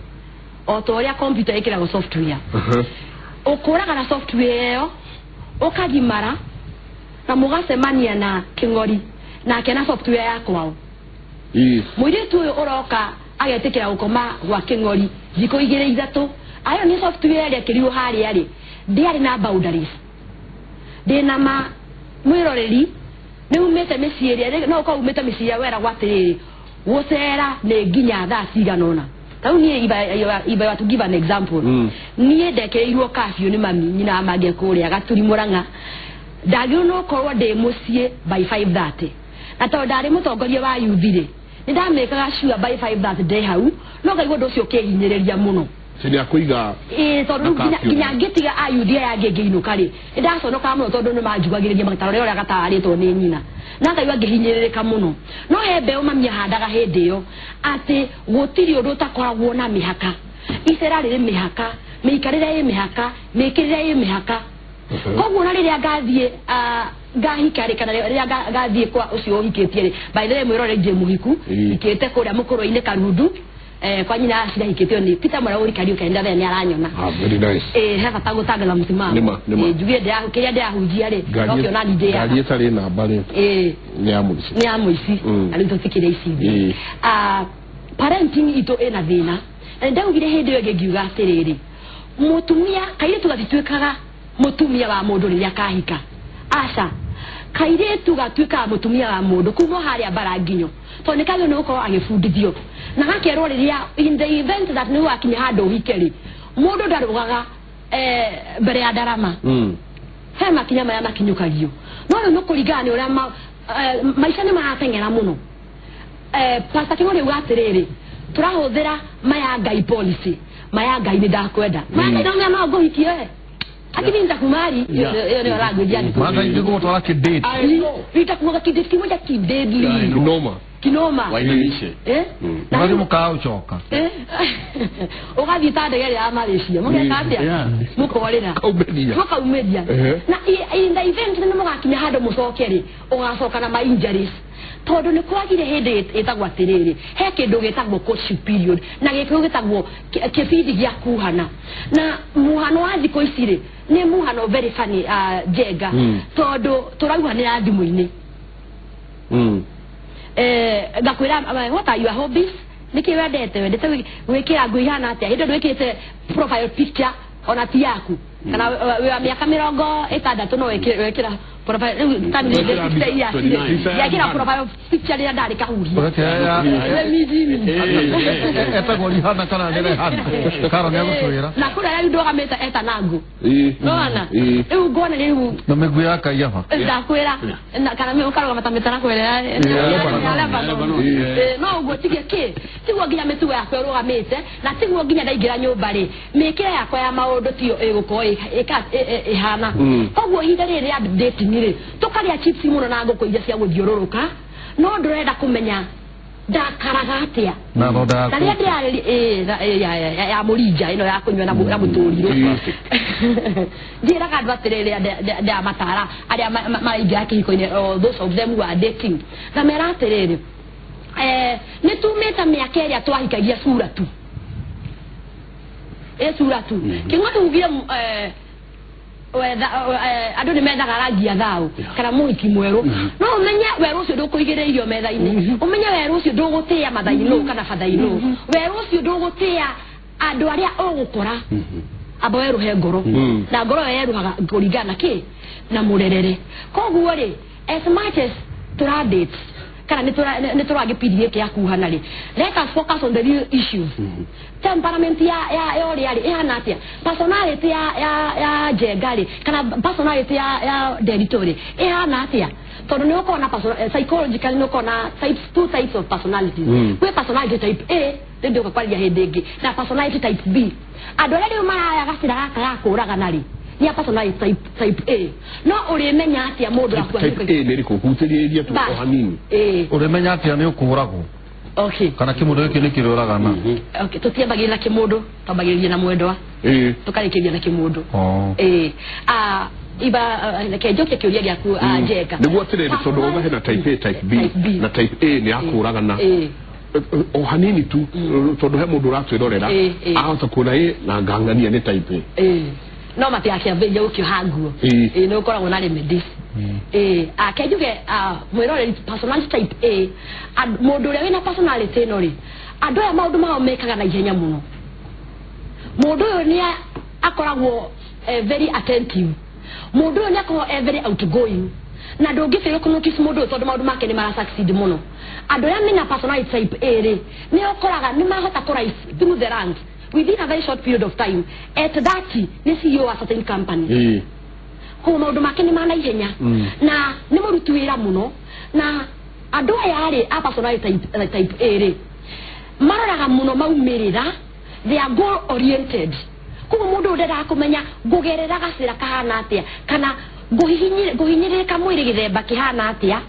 otoria computer ikiragwo software okuraga na software yo okagimara na mugasemania na kingori na kena software yako mwiretu uroka agetekera gukoma gwa kingori ziko igire ithatu ayo ni software ya kiriwo hari yari ndiari na boundaries dena ma mwiroreri ni umete mesiria no ko umete mesiria wera gwatiriri wosera ne ginya tha ciganona tau ni iba watu give an example ni ndekeirwo kafio ni mami nyina amage kuria gaturi muranga ndagiro no korwo de mucie by 5:30 na to ndari mutongoria wa yuthire ni ndamekaga sure by 5:30 day hau no kaigwo ndocio kehinyiriria muno sini akuiga tondu ginya ngitiga ayuthia ya ngegeino kari ndaconoka muno tondu ni manjugagiriria magataro ria gataritwo ni nyina na kaigwa ngehinyiririka muno no hebe umamia handaga hindi yo ati gutiri undu utakoragwo na mihaka icera riri mihaka miikarire mihaka mikirire mihaka koguo na riria gathie ngahikari kana riria gathie kwa ucio hikitie by the way mwirore je muhiku ikete kuria mukoro-ini Karundu kwa nyina acida hikitio ni Peter Murauri Kariuka enda ni aranyona very nice heva tagutagala musimamo jugie ndia kiria ndia hujia ri okyo na DJ ya gari etari na bale ni amuisi alitofikire icibi parenting ito ena thina ndaugire hindi yo ngiuga atiriri mutumia kaire tugatituikaga mutumia wa mundu riria kahika aca kaire tugatwika mutumia wa mundu kuno haria baranginyo to ne kayo no ko agifundithio na gakerwo riria in the event that no akinya hado hikeri mundu ndarugaga mbere ya darama he makinya maya makinyukagio no no kuringana uria maisha ni maratengera muno pasta kingori ugatiriri turahuthira maya ngai policy maya ngai ni ndakwenda maya ngai no go hikie akini nitakumari yo ni language yani manda ndiko twala kidate itakuwa kidate kimoja kidedli kinoma wainishe nani mukao uchoka ugathi tande yale ya Malaysia mugetatia mukorera muka umedia na in the event ni mugakinya hado mucokeri ugacoka na ma injuries tondu ni kwagire hindi itagwa tiriri he kindu gitagwo courtship period na gikyo gitagwo kibindi gya kuhana na muhano wa thiko icire ni muhano very funny jega tondu turauhanira thimu-ini gakwira what are your hobbies niki wendete wikira ngui hana atia hindo ndwikite profile picture ona ti yaku kana we miaka 60 no wikira profile tani de ya kila profile picture ya ndari kahuri eta goli hana kana nere hana karo ne gutwira na kura ya ndo gameta eta nangu no ana gona ni no me guia ka yaha ndakwira kana me ukaro gameta na kwela no go tigeke tigwo ginya metu ya kwero gamete na tigwo ginya ndaigira nyumba ri mekira yakwa ya maundu tio eguko ihana koguo hinda riri ya dating ri tukaria chips muno na ngoko ija cia guthiururuka no ndurenda kumenya ndakaraga atia na no da na ria ya murinja ino ya kunywa na muturiro ndira ka dwaterere ya matara aria maiga kihiko-ini those of them who are dating na meraterere ni tumeta miaka iria twahikagia sura tu sura tu kingoto ugie andu ni methaga rangi thau kana muhiki mweru no umenye weru ucio ndukuigire irio metha-ini umenye weru ucio ndugutia mathaino kana fathaino weru ucio ndugutia andu aria ugukora abo weru he ngoro na ngoro yeruhaga kuringana ki na murerere koguo ri as much as date kana ni turagipirie kia kuhana ri let us focus on the real issues temperament ya ori ari ihana atia personality ya jegari kana personality ya territory ihana atia tondu ni uko na psychologically no kona two types of personalities we personality type A ndio kwa kwalia hedege na personality type B adore ri mara ya gasira kaya kuraga nari ni personality type A no urimenya atia mundu akwa type A ni riko hutiriria tu hanini urimenya atia ni ukuragwo okay kana kimundu giki ni kiruraga na okay tutiambagira na kimundu tambagiriria na mwendwa tukarikiria na kimundu iba ke joke kiuria giaku ajeka niguo tirende tondu oga hena type A type B na type A ni akuraga na o hanini tu tondu he mundu ratwirorera ahota kuona na ngangania ni type A no mati akia veja ukio haguo no koragwo na remedies akejuge mwirore personality type A mundu ria wina personality no ri andu ya maundu mao mekaga na ihenya muno mundu uyu ni akoragwo very attentive mundu uyu ni akoragwo very outgoing na ndungifira kunukisi mundu tondu maundu make ni mara succeed muno andu ya mina personality type A ri ni okoraga ni mahota kurais through the ranks within a very short period of time at that ni CEO a certain company ko maundu make ni mana ihenya na ni murutu wira muno na andu aya ari a personality type A ri maroraga muno maumirira they are goal oriented ko mundu ndera kumenya ngugerera gacira kahana atia kana guhinyirika mwiri githemba kihana atia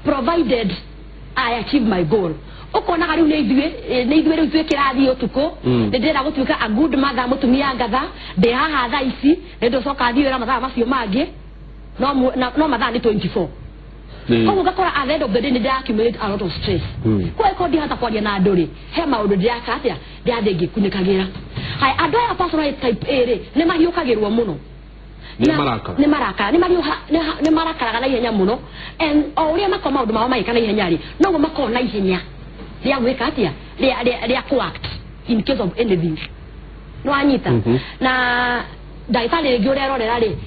provided I achieve my goal ukona gari ne ithwe riu twikirathi utuko ndira gutuika a good mother mutumia ngatha ndi haha tha ici ndo coka thiwira mathaa macio mangi no mathaa ni 24 koguo ngakora at the end of the day ni accumulate a lot of stress kwa iko ndi hata kwaria na nduri he maundu ndiaka atia ndiathe ngikunikagira hai andu ya personality type A ri ni mariukagirwo muno ni marakaraga na ihenya muno and uria makoma maundu mao maikana ihenya ri no makona ihenya ria gwika atia ria coact in case of anything no anyita na daitari ringi uria rorera ri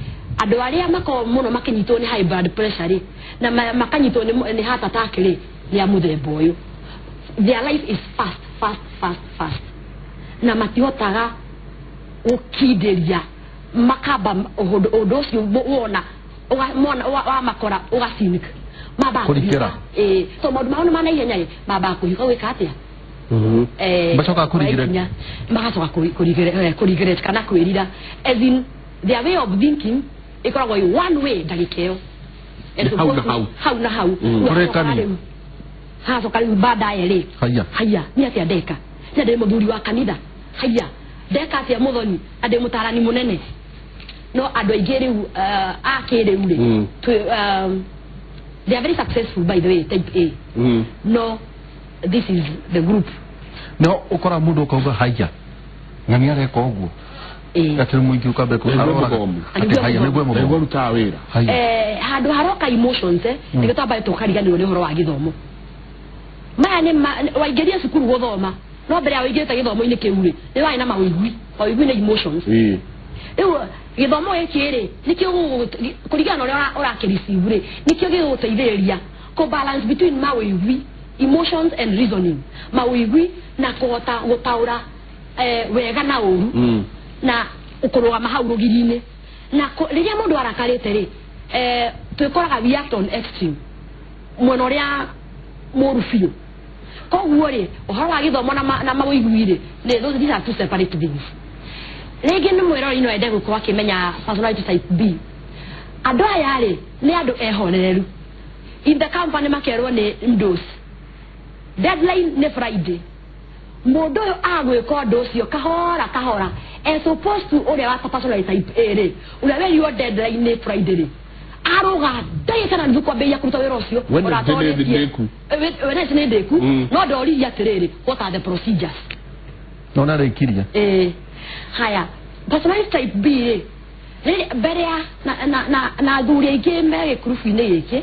andu aria mako muno makinyitwo ni high blood pressure ri na makanyitwo ni heart attack ri ria muthemba uyu their life is fast na matihotaga ukidiria makaba undu ucio wona wa makora ugasinik maba kurikira so maundu mao ni mana ihenya ri maba kuhika wika atia bacoka kurigire magacoka kurigire kana kwirira as in their way of thinking ikoragwo one way ndagikeo hau na hau kurekani hacoka riu baadaye ri haya ni atia ndeka ni ndi muthuri wa kanitha haya ndeka atia muthoni andi mutarani munene no andu aingi riu akiriu ri they are very successful by the way type A no this is the group no ukora mundu ukauga haya ngani areka uguo ati muingi ukabe ko ati haya negwe mo ruta wira handu haroka emotions nige tamba tukariganirwo ni horo wa githomo maya ni waigeria cukuru guthoma no mbere ya wigite githomo ini kiuri ni wai na mawigwi ni emotions githomo gikiri nikio kurigana ora kirisivure nikio giguteithĩrĩria ko balance between mawĩigwi emotions and reasoning mawĩigwi na kuhota gutaura wega na ũru na ukurugama hau rugiri-inĩ na riria mundu arakarĩte ri twikoraga we act on extreme mwena ũrĩa mũru biũ koguo ri ũhoro wa gĩthomo na mawĩigwi ri these are two separate things rĩngĩ nĩ mwĩrori no ende gũkorwo akĩmenya personality type B andũ aya rĩ nĩ andũ ehoreru in the company makerwo nĩ ndos deadline nĩ Friday mũndũ ũyũ agwĩka ũndũ ũcio kahora as opposed to ũrĩa wa personality type A rĩ ũrĩa wĩrĩo deadline nĩ Friday rĩ aroga ndagĩka na nuthu kwambĩrĩria kũruta wĩra ũcio Wednesday nĩ ndĩku no ndoririe atĩrĩrĩ what are the procedures no na rĩkiria haya personality type B mbere ya na athuri aingĩ me gĩkurubu-inĩ gĩkĩ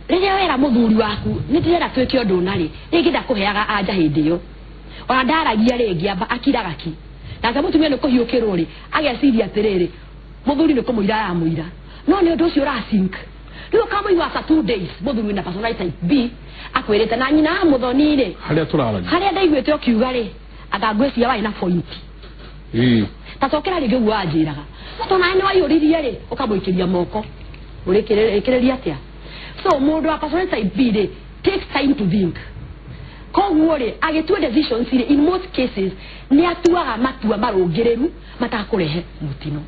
rĩrĩa wera mũthuri waku nĩ ndĩrenda twĩke ũndũ ũnarĩ rĩngĩ ndakũheaga anja hĩndĩ ĩyo ona ndaragia rĩngĩ amba akiraga ki nake mũtumia nĩ kũhiũkĩrwo rĩ ageciria atĩrĩrĩ mũthuri nĩ kũmũira aramũira no nĩ ũndũ ũcio ũrasink rĩu ũkamũigua after 2 days mũthuri na personality type B akwĩrĩte na nyina mũthoni rĩ harĩa ndaiguĩte ũkiuga rĩ anga ngwĩcia warĩ na point tacokera rĩngĩ ũguo wanjĩraga tona nĩ waiyũririe rĩ ũkamũikĩria moko ũrĩkĩrĩria atĩa so mũndũ wa personality type B rĩ takes time to think koguo rĩ agĩtua decisions rĩ in most cases nĩ atuaga matua marũngĩrĩru matakũrehe mũtino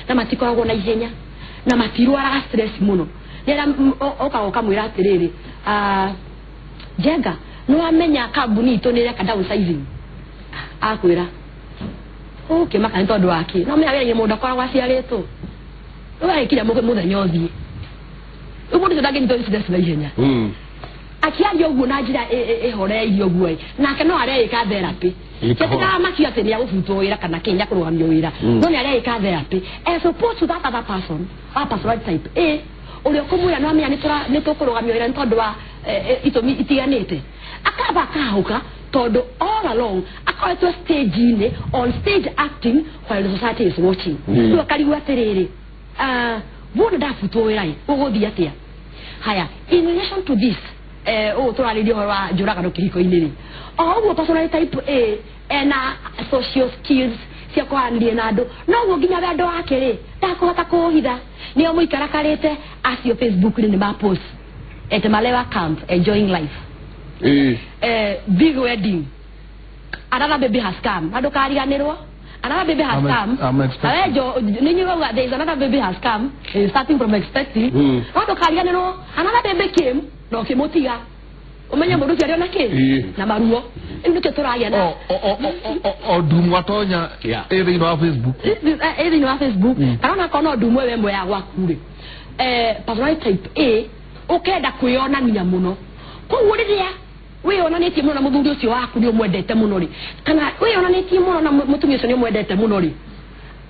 na matikoragwo na ihenya na matirwaraga stress mũno rĩrĩa ũkamwĩra atĩrĩrĩ Jenga nĩ wamenya kambuni itũ nĩ ĩreka downsizing akwĩra ũkĩmaka nĩ tondũ wake no menya wĩra mũndũ akoragwo aciarĩtwo ũgagĩkinya mũthenya ũthiĩ mũndũ ndangĩnyitwo nĩ stress na ihenya akiaria ũguo na njĩra ĩhoreirio ũguo nake no areĩka therapy tĩtĩkaga makio atĩ nĩ agũbutwo wĩra kana kĩnya kũrũgamio wĩra no nĩ areĩka therapy as opposed to that other person a personality type A ũrĩa ũkũmwĩra no amenya nĩ tũkũrũgamio wĩra nĩ tondũ wa itũmi itiganĩte akamba akahũka tondũ all along akoretwo stage-inĩ on stage acting while the society is watching rĩu akarigwo atĩrĩrĩ wona ndabutwo wĩra ũgũthiĩ atĩa haya in relation to this tũrarĩria ũhoro wa njũragano kĩhiko-inĩ rĩ o ũguo personality type A ena social skills cia kũharanĩria na andũ no ũguo nginya wendo wake rĩ ndakũhota kũũhitha nĩo mũikarakarĩte acio Facebook-inĩ nĩ mapost at Malewa camp enjoying life big wedding another baby has come andũ kariganĩrwo another baby has come there is another baby has come starting from expecting andũ kariganĩrwo another baby came no kĩmũtiga umenye mũndũ ũcio na kĩ na maruo nĩkĩ tũragia na ndumu atonya thĩinĩ wa Facebook thĩinĩ wa Facebook kana kona ndumu ĩmwe ya gwaku rĩ personality type A ũkenda kwĩonania mũno koguo rĩrĩa wĩonanĩtie mũno na mũthuri ũcio waku nĩ ũmwendete mũno rĩ kana wĩonanĩtie mũno na mũtumia ũcio nĩ ũmwendete mũno rĩ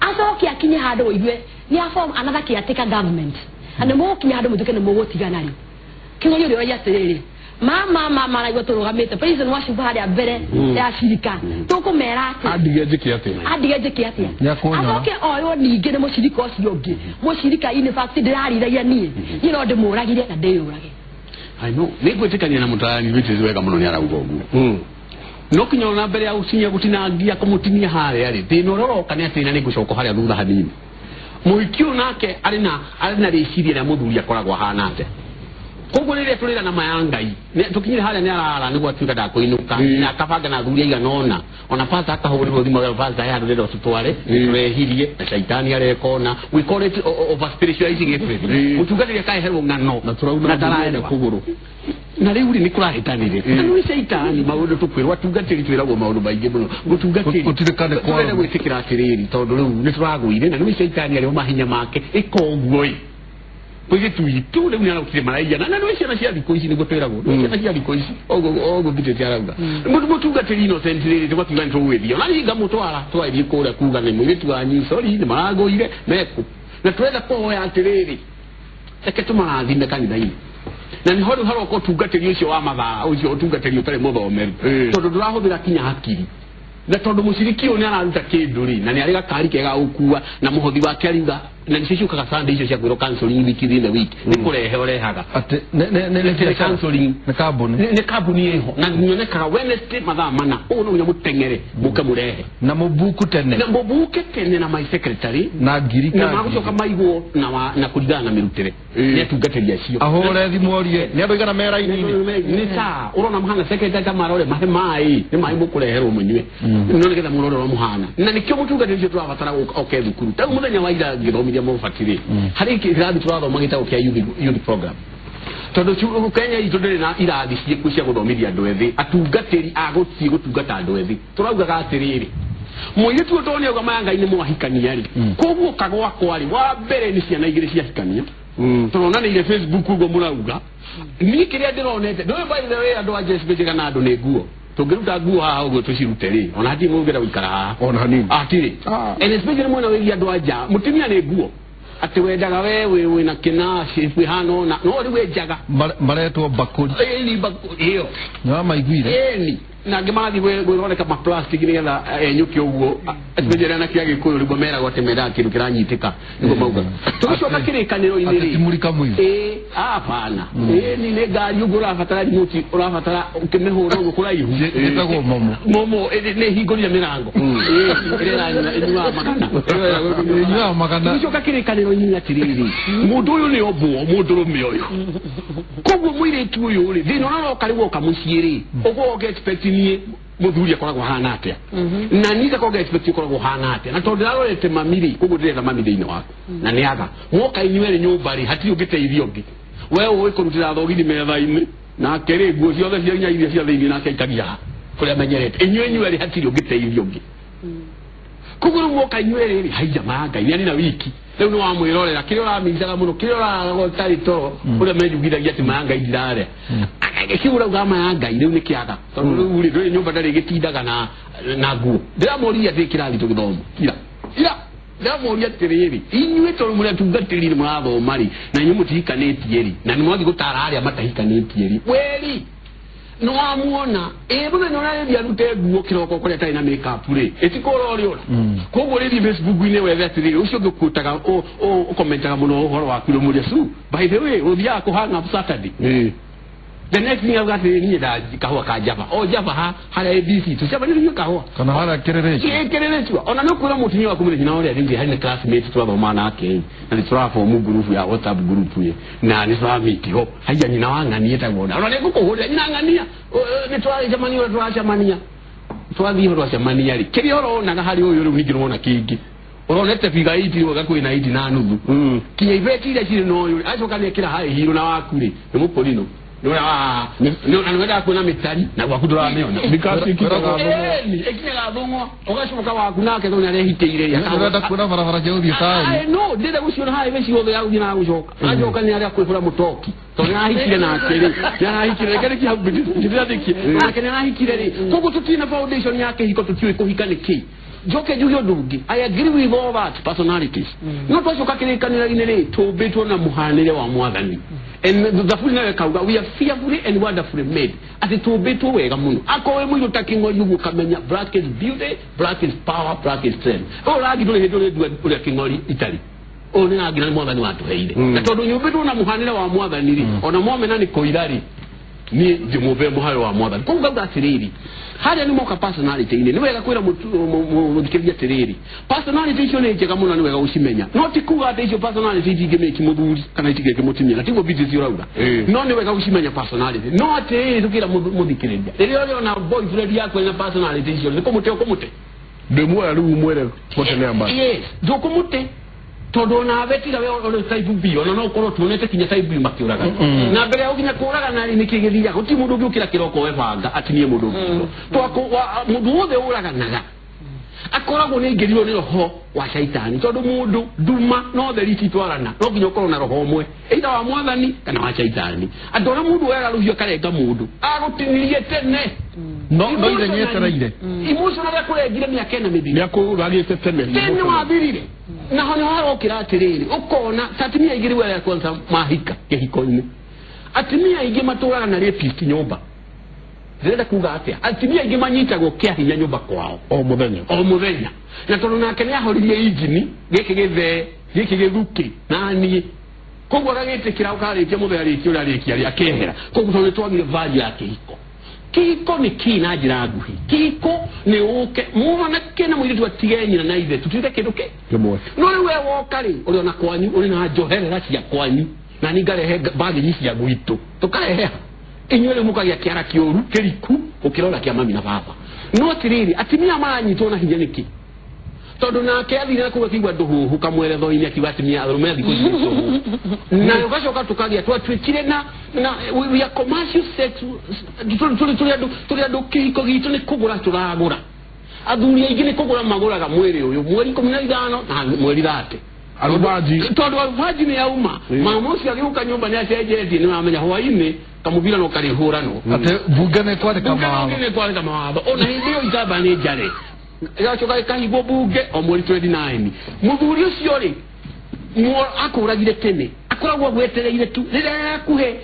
acoke akinye handũ ũigue nĩ form another caretaker government na nĩ mũgũkinya handũ mũtuĩke nĩ mũgũtigana rĩ kĩng'orio rĩo atĩrĩrĩ mama naigua tũrũgamĩte president wa Cuba harĩa mbere ya cirika tũkũmera atĩ andige njĩke atĩa acoke oywo ningĩ nĩ mũcirika ũcio ũngĩ mũcirika in fact ndĩrariragia niĩ no ndĩmũragire na ndĩyũrage I know nĩngwĩtĩkania na mũtarani wĩtĩzi wega mũno nĩ arauga ũguo no kinya ona mbere ya gũcinya gũtinangia kũmũtinia harĩa rĩ thĩna ũrĩa ũroka nĩ atĩ na nĩngũcoka harĩa thutha hanini mũhiki ũyũ nake arĩ na rĩciria rĩa mũthuri akoragwo ahana atĩa koguo rĩrĩa tũrĩra na maya Ngai tũkinyire harĩa nĩ arara nĩguo atuĩka ndakũinũka na akabanga na athuri aigana ona pasta akahũrĩrwo thimũ ya pasta ya rĩrĩa tũtware tũrehirie na shaitani arekona we call it over spiritualizing everything mũtungatĩri akaheherwo ng'ano na ndaraenda kũgũrũ na rĩu nĩ kũrahĩtanĩre na nĩ shaitani maũndũ tũkwĩrwo atungatĩri twĩragwo maũndũ maingĩ mũno gũtungatĩri gũtirikane kwa gwĩtĩkĩra atĩrĩrĩ tondũ rĩu nĩ tũragũire na nĩ shaitani arĩ mahinya make ĩka ũguo Porque tu rĩu nĩ arokire maraigana na nĩ ciana cia thikũ ici nĩguo twĩragwo ciana cia thikũ ici ũguo mbitĩte arauga mũtungatĩri innocent rĩrĩ tũgatiga nĩ tũgwĩthio na nĩ ngamũtwara twathiĩ kũrĩa kuga nĩ mũirĩtu wanyu sorry nĩ maragũire meku na twenda kũhoya atĩrĩrĩ reke tũmarathime kanitha-inĩ na nĩ ho rĩu haroka ũtungatĩri ũcio wa mathaa ũcio ũtungatĩri ũtarĩ mũthomeru tondũ ndũrahũthĩra kinya hakiri na tondu muciriki oni araruta kinduri na ni ari gakari kega ukua na muhothi wake ariuga na nicicuka ka Sunday icio cia kwiro counseling wiki in the week ni kurehe orehaga ate ne counseling ne kabuni eho na nyoneka Wednesday mathaa mana uno nya mutengere muke murehe na mubuku tene na my secretary na girika na magucoka maigwo na kuringana na mirutire ni tungateria cio ahore thimorie ni andu igana mera ini ni ta urona muhana secretary tamarore mahe mai ni mai mukureherwo munywe no nigetha murore wa muhana na nikyo mutungateria turabatara okay thukuru ta muthenya wa ira ngithomithia mufatire hari kirathi turathoma gitao kia youth program tondu Kenya itu ndiri na irathi ciku cia guthomithia andu ethi atungatiri agutie gutungata andu ethi turaugaga atiriri muyitu toni uga Ngai ni mwahikania ri koguo kagwa kwari wa mbere ni ciana igiri cia hikania turona ni Facebook ugo murauga ni kiria ndironete no by the way andu aje cibejega na andu ni nguo tungiruta nguo haha ugo tucirute ri ona hati mugera wikara haha ona hanini atiri and especially mwana we andu aja mutimia ni nguo ati wendaga wewe na kinasi hano na no ri wejaga maretwo bakuri ni bakuri iyo no maiguire ni na ngemathi gwiroreka ma plastic ni getha nyuki uguo especially na kiage kuyo ribo mera gote mera kindu kiranyitika ngo mauga tugicoka kirikaniro ini ri timurika mwiyo hapana ni ne gari ugura fatara muti urafatara ukimehura ugo kuraihu etagwo momo ne higoria mirango ira magana tugicoka kirikaniro ini atiriri mundu uyu ni obo mundu rumioyo koguo muiretu uyu ri thino no kariwo kamuciiri ugo expect nie muthuri akoragwo hana atia na nika koga expect akoragwo hana atia na tondu arorete mamiri koguo ndireza mamiri ino wako na niaga mwoka inyuere nyumbari hati ugiteithio ngi wewe wikurutira thogithi metha-ini na kere nguo ciothe cia nya iria cia thiini na kaitagia kuria menyerete inyuere hati ugiteithio ngi koguo mwoka inyuere ri haija Ngai yani na wiki leo no amwirorera kire uraminjaga muno kire uragotari toro kuria mejugithagia ati Ngai ndirare kiura ugama Ngai leo ni kiaga tondu uri nyumba ndari gitindaga na nguo ndiramoria thikirathi tugithomo ira ndamoria tiriri inywe tondu muri tungatirire murathoma ri na inyu mutihikanĩtie ri na ni mwathi gutara aria matahikanĩtie ri weri no amuona ebune no na ndia rute nguo kiroko kuria tari na makeup ri etikoro oriora koguo ri Facebook ine wethe atiriri ucio ngukutaga o commentaga muno horo waku ro muri su by the way uthia ko hanga Saturday the next thing I've got to ni da kahwa ka Java ha hala ABC to Java ni kahwa kana hala kererechi ona no kura mutinyi wa kumule jina ore ndi hali classmates tu aba mana yake na liturafa mu group ya WhatsApp group ye na ni sawa miti ho haja ni nawanga ni eta ngoda ona leko ko hoda ni ngania ni twali jamani wa twa jamania twathi ho twa jamania ri kiri oro na hali oyo ri ngiro mona kingi oronete figa iti waga kwina iti na nuthu kinya iveti ile chiri no yo achoka ni kila hai hiro na wakuri ni mupolino no anwenda kuna mitari na kwa kudura ameona mikasi kitaga ekinga bongo ogashoka wa kuna ke ndo nalehiteire ya anwenda kuna barabara jeudi tai no ndenda kushona hai beshi wo ya ujina ushoka ajoka ni ali akwefura mutoki to na hikire na akere ya hikire kale ki habidi ndadiki na kene na hikire kuko tutina foundation yake hiko tutiwe kuhikane ki joke juyo dugi I agree with all that personalities no twashoka kile kanira inere to beto na muhanire wa mwathani and the full kauga we are fearfully and wonderfully made ati to beto wega muno akowe muyo takingo yugo kamenya black is beauty black is power black is strength o lagi dole hedole dule kingori Italy o ni agira mwathani watu heide na tondu nyubeto na muhanire wa mwathani ona mwamena ni koirari ni jumuve muhayo wa mwathani kuga gatiriri hali ni moka personality ine niwega kwira mudikirija tiriri personality cyo ne jega muno niwega ushimenya not kuga ate cyo personality igeme kimuthuri kana itige kimutimya ati ngo business yuraura no niwega ushimenya personality no ate tukira mudikirija rero na boyfriend yako na personality cyo niko mute demo ya rumu mwere kote ne amba yes doko mute todo na betira we ono type B ono no koro tunete kinya type B makiuraga na mbere uginya kuraga na ni kigithia guti mundu ngukira kiroko we banga atinie mundu twako mundu wothe uraga naga akoragwo ni ngirio ni roho wa shaitani todo mundu duma no theriti twarana no ginya koro na roho mwe either wa mwathani kana wa shaitani andora mundu wega ruhio karenga mundu agutinirie tene no ile nyetereire emotional kurengire ni akena mibiri yako ragite tene tene wabirire na hono haro kiratiriri ukona tatimia igiri wala kwanza mahika kehiko-ini atimia igi maturaga na rapist nyumba ndĩrenda kuga atĩa atumia aingĩ manyitagwo kĩa hinya nyũmba kwao o mũthenya na tondũ nake nĩahoririe injini gĩkĩ gĩthuki na niĩ koguo agagĩtĩkĩra ũkarĩkia mũthenya rĩkia ũrĩa rĩkia akehera koguo tondũ nĩtwagire value ya kĩhiko nĩ kĩ na njĩra nguhĩ kĩhiko nĩ ũke mwanake na mũirĩtu atige nyina na ithe tutinde kĩndũ kĩmwe no rĩu we woka rĩ ũrĩ ona kwanyu ũrĩ na njoherera cia kwanyu na ningarehe bagi cia gwitũ tũkarehe inyuĩ rĩu mũkagĩa kĩara kĩũru kĩriku ũkĩrora kĩa mami na baba no tirĩrĩ atimia maranyitwo na hinya nĩkĩ tondũ nake athire kuga kĩigua ndũhũhũ kamweretho-inĩ akiuga atimia arũme athikũ ici na ũgacoka tukagia twatuĩkire na we are commercial sex tũrĩ andũ kĩhiko gitũ nĩ kũgũra tũragũra athuri aingĩ nĩ kũgũra magũraga mwĩrĩ ũyũ mweri 15 na mweri 30 tondũ arubaji nĩ yauma mama ũcio agĩũka nyũmba nĩ acenjetie nĩ wamenya hwainĩ kamũbira no karĩhũranwo ate bunge nĩ kwandĩka mawatho ona hĩndĩ ĩyo itamba nĩ njare igacoka ikahigwo bunge o mweri 29 mũthuri ũcio rĩ akũragire tene akoragwo agwetereire tu rĩrĩa akuhe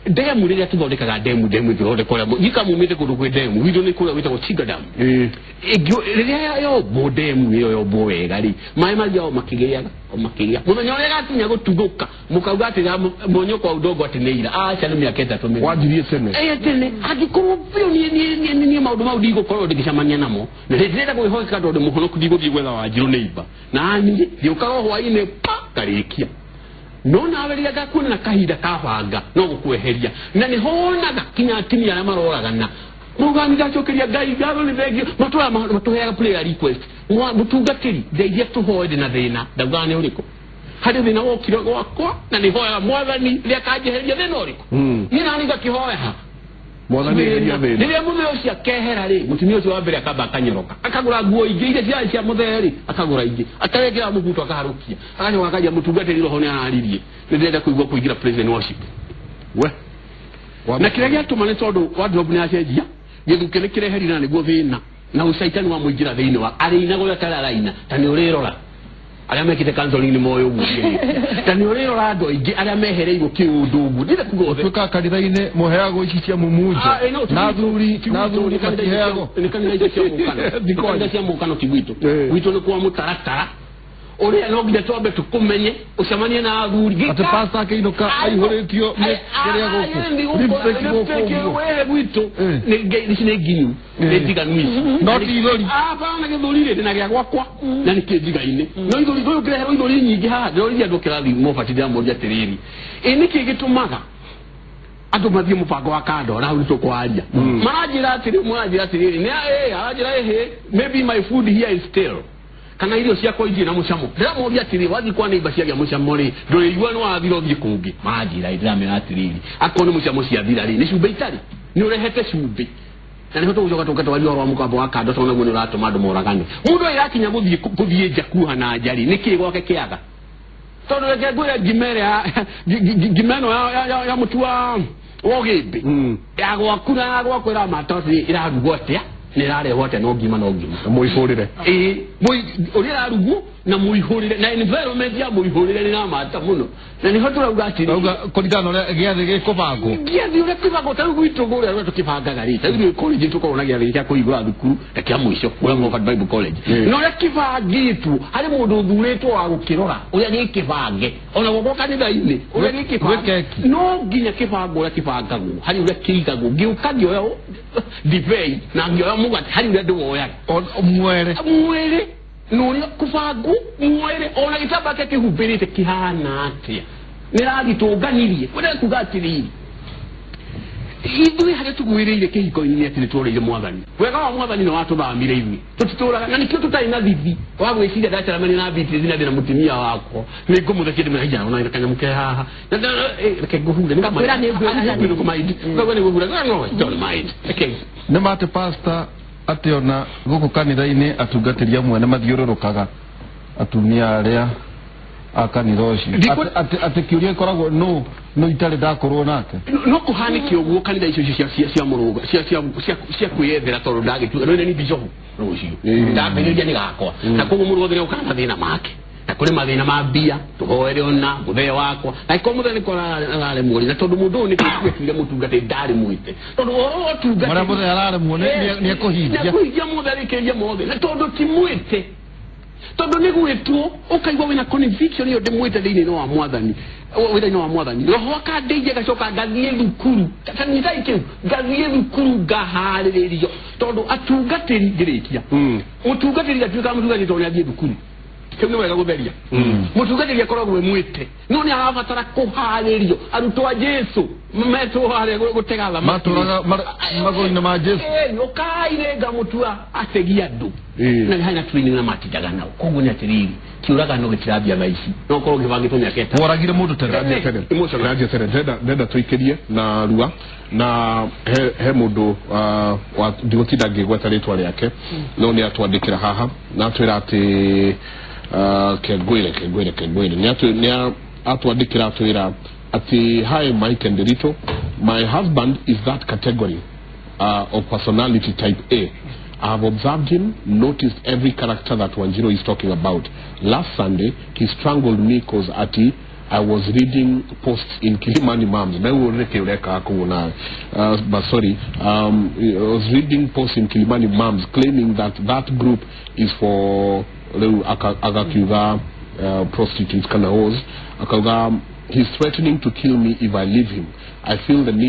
demu rĩrĩa tũthondekaga demu ĩthondekwo gikamumĩte kũndũ gwĩ demu gwitũ nĩ kũrĩa gwĩtagwo Chiga Dam rĩrĩa yombwo demu ĩyo yombwo wega rĩ maĩ mathiaga makĩgĩaga mũthenya ũrĩa gatinya gũtuthũka mũkauga atĩ monyoko wa udongo atĩ nĩ ira aca nĩ mĩaka 3 wanjirie tene tene angĩkorwo biũ niĩ maũndũ mau ndigũkorwo ndĩgĩcamania namo na rĩrĩa gwĩhokeka tondũ mũhonoku ndigũthiĩ gwetha Wanjirũ neighbor na niĩ ndiũkaga hwainĩ karĩkia no nawe rĩrĩa ngakuona na kahinda kabanga no gũkweheria na nĩ honaga kinya atimia arĩa maroragana mũgani ndacokeria Ngai ngatho nĩ thengio matũheaga prayer request mũtungatĩri ndeithia tũhoe ndĩ na thĩna ndauga nĩ ũrĩkũ harĩ thĩna wokire gwakwa na nĩ hoyaga Mwathani rĩrĩa kanjeheria thĩna ũrĩkũ niĩ nani ngakĩhoya Mwathani eheria thĩna rĩrĩa mũthenya ũcio akehera rĩ mũtumia ũcio wa mbere akamba akanyoroka akagũra nguo ingĩ iria ciarĩ cia mũthenya rĩ akagũra ingĩ akarekera mũbuto akaharũkia agacoka akajia mũtungatĩri roho nĩ araririe nĩ ndĩrenda kũigua kũingĩra praise worship we na kĩrĩa gĩatũma nĩ tondũ wardrobe nĩ acenjia gĩthuke nĩ kĩreheri na nĩguo thĩna na ũcaitani wa mũingĩra thĩinĩ wa arĩinaga ũrĩa tarĩ araina ta nĩ ũrĩrora arĩa mekĩte counseling moyo ũguo ta nĩ ũrĩrora andũ aingĩ arĩa mehereirwo kĩũndũ ũguo ndĩrenda kuga ũtuĩka kanitha-inĩ mũheagwo ici cia mumunja na thuri matiheagwo nĩ kanitha cia mũkano ti gwitũ gwitũ nĩ kwa mũtaratara ũrĩa no nginya twambe tũkũmenye ũcemanie na athuri atĩ pastor akĩinũka aihũrĩtio kĩrĩa gũkũ wewe gwitũ nĩ nginyu nĩ ndiganu ici no ti ithori bana gĩthũri rĩ na gĩa gwakwa na nĩ kĩnjiga-inĩ no ithũri ũyũ kĩreherwo ithũri nyingĩ haha ndĩroria andũ kĩrathi mobatithia moria atĩrĩrĩ nĩkĩ gĩtũmaga andũ mathiĩ mũbango wa kando na hau nĩtũkwaria maranjĩra atĩrĩrĩ nĩ aranjĩra maybe my food here is stale kana irio ciakwa ithi na mucamo ndĩramũria atĩrĩ wathi kwa neighbor ciagĩa mucamo rĩ ndũrĩigua nĩ wathira ũthiĩ kũngĩ maranjĩra ndĩramera atĩrĩrĩ akorwo nĩ mucamo ciathira rĩ nĩ cumbĩ itarĩ nĩ ũrehete cumbĩ na nĩho tũgũcoka tũgatwaria ũhoro wa mũgambo wa kando tondũ naguo nĩ ũratũma andũ moragane mũndũ ũyũ ĩrakinya gũthiĩ nja kuha na njari nĩkĩ gwake kĩaga tondũ reke ngwĩre ngima ĩno ya mũtu wa ũgĩmbĩ ya gwaku na ya gwakwa ĩramata atĩ ĩrarugwo atĩa nĩ ĩrarehwo atĩa no ngima mũihũrĩre ũrĩa ĩrarugwo na mũihũrĩre na environment ya mũihũrĩre nĩ ramata mũno na nĩho tũrauga atĩrĩ kũringana ũrĩa gĩathĩ gĩkũbangwo gĩathĩ ũrĩa kĩbangwo tarĩu gwitũ gũrĩa ũrĩa tũkĩbangaga rĩ tarĩu college tũkorwo na gĩathĩ gĩa kũhingũra thukuru ta kĩa mũico ũrĩa Moffat Bible College na ũrĩa kĩbangĩtwo harĩ mũndũ ũthurĩtwo wa gũkĩrora ũrĩa gĩkĩbange ona gwakwa kanitha-inĩ ũrĩa gĩkĩbange no nginya kĩbangwo ũrĩa kĩbangagwo harĩ ũrĩa kĩigagwo ngĩũka ngĩoya divei na ngĩoya mũgate harĩ ũrĩa ndĩwoyaga mwere nũrĩa kũbangwo mwere ona gĩtambaya kĩrĩa kĩhumbĩrĩte kĩhana atĩa nĩ ragĩtũnganirie ũrĩa kuga atĩrĩrĩ ithuĩ harĩa tũgwĩrĩire kĩhiko-inĩ atĩ nĩ tũrĩire Mwathani wega wa Mwathani nĩ watũthambire ithuĩ tũtitũraga na nĩkĩo tũtarĩ na thithi wa gwĩciria ndacaramania na Beatrice na ndĩ na mũtumia wakwa nĩ ngũmũthekia ndĩmũraija ona na kanyamũ ke haha reke ngũhure nĩ matĩ pastor atĩ ona gũkũ kanitha-inĩ atungatĩri amwe nĩ mathiũrũrũkaga atumia arĩa a kanitha ũcio atĩ kĩũria gĩkoragwo no itarĩ ndakorwo nake no kũhanĩke ũguo kanitha icio cia mũrũga cia kwĩyethera tondũ ndagĩtua no nĩ ndicohu rũciũ ndambĩrĩria nĩ gakwa na koguo mũrũga nĩ ũkaga mathĩna make kuri mathina ma mbia tuhoere ona muthee wakwa na ko muthee niko arare muri na tondu mundu ni kwetire mutungate ndari mwite tondu o tungate mara muthee arare muone ni ekohithia muthee keria mothe na tondu ti mwite tondu ni gwitwo ukaigwa wina conviction yo de mwite thiini no wa mwathani witha no wa mwathani roho akandeithia gacoka ngathie thukuru kanitha ikiu ngathie thukuru ngahariririo tondu atungatiri ngirikia utungatiri atuika mutungatiri tondu athie thukuru kemu ni wega gutheria mutungatiri akoragwo mwite no ni arabatara kuharirio arutwa Jesu meto hare gutega tha maturaga magorina ma Jesu ukainega mutua ategia ndu na hanya training na matijaga nao koguo ni atiriri kiuraga no gitirabia maici no korwo gibangito nyaketa waragire mundu tena emotion radio tena ndenda tuikirie na rua na he mundu wa ndigotida ngigweta ritwa riake no ni atwandikira haha na twira ati kegwire ni atwandikira atwira ati hi Mike and Derito, my husband is that category of personality type A. I have observed him, noticed every character that Wanjiro is talking about. Last Sunday, he strangled me because I was reading posts in Kilimani Moms. But sorry, I was reading posts in Kilimani Moms claiming that group is for Agakuga prostitutes, Kanaos. He's threatening to kill me if I leave him. I feel the need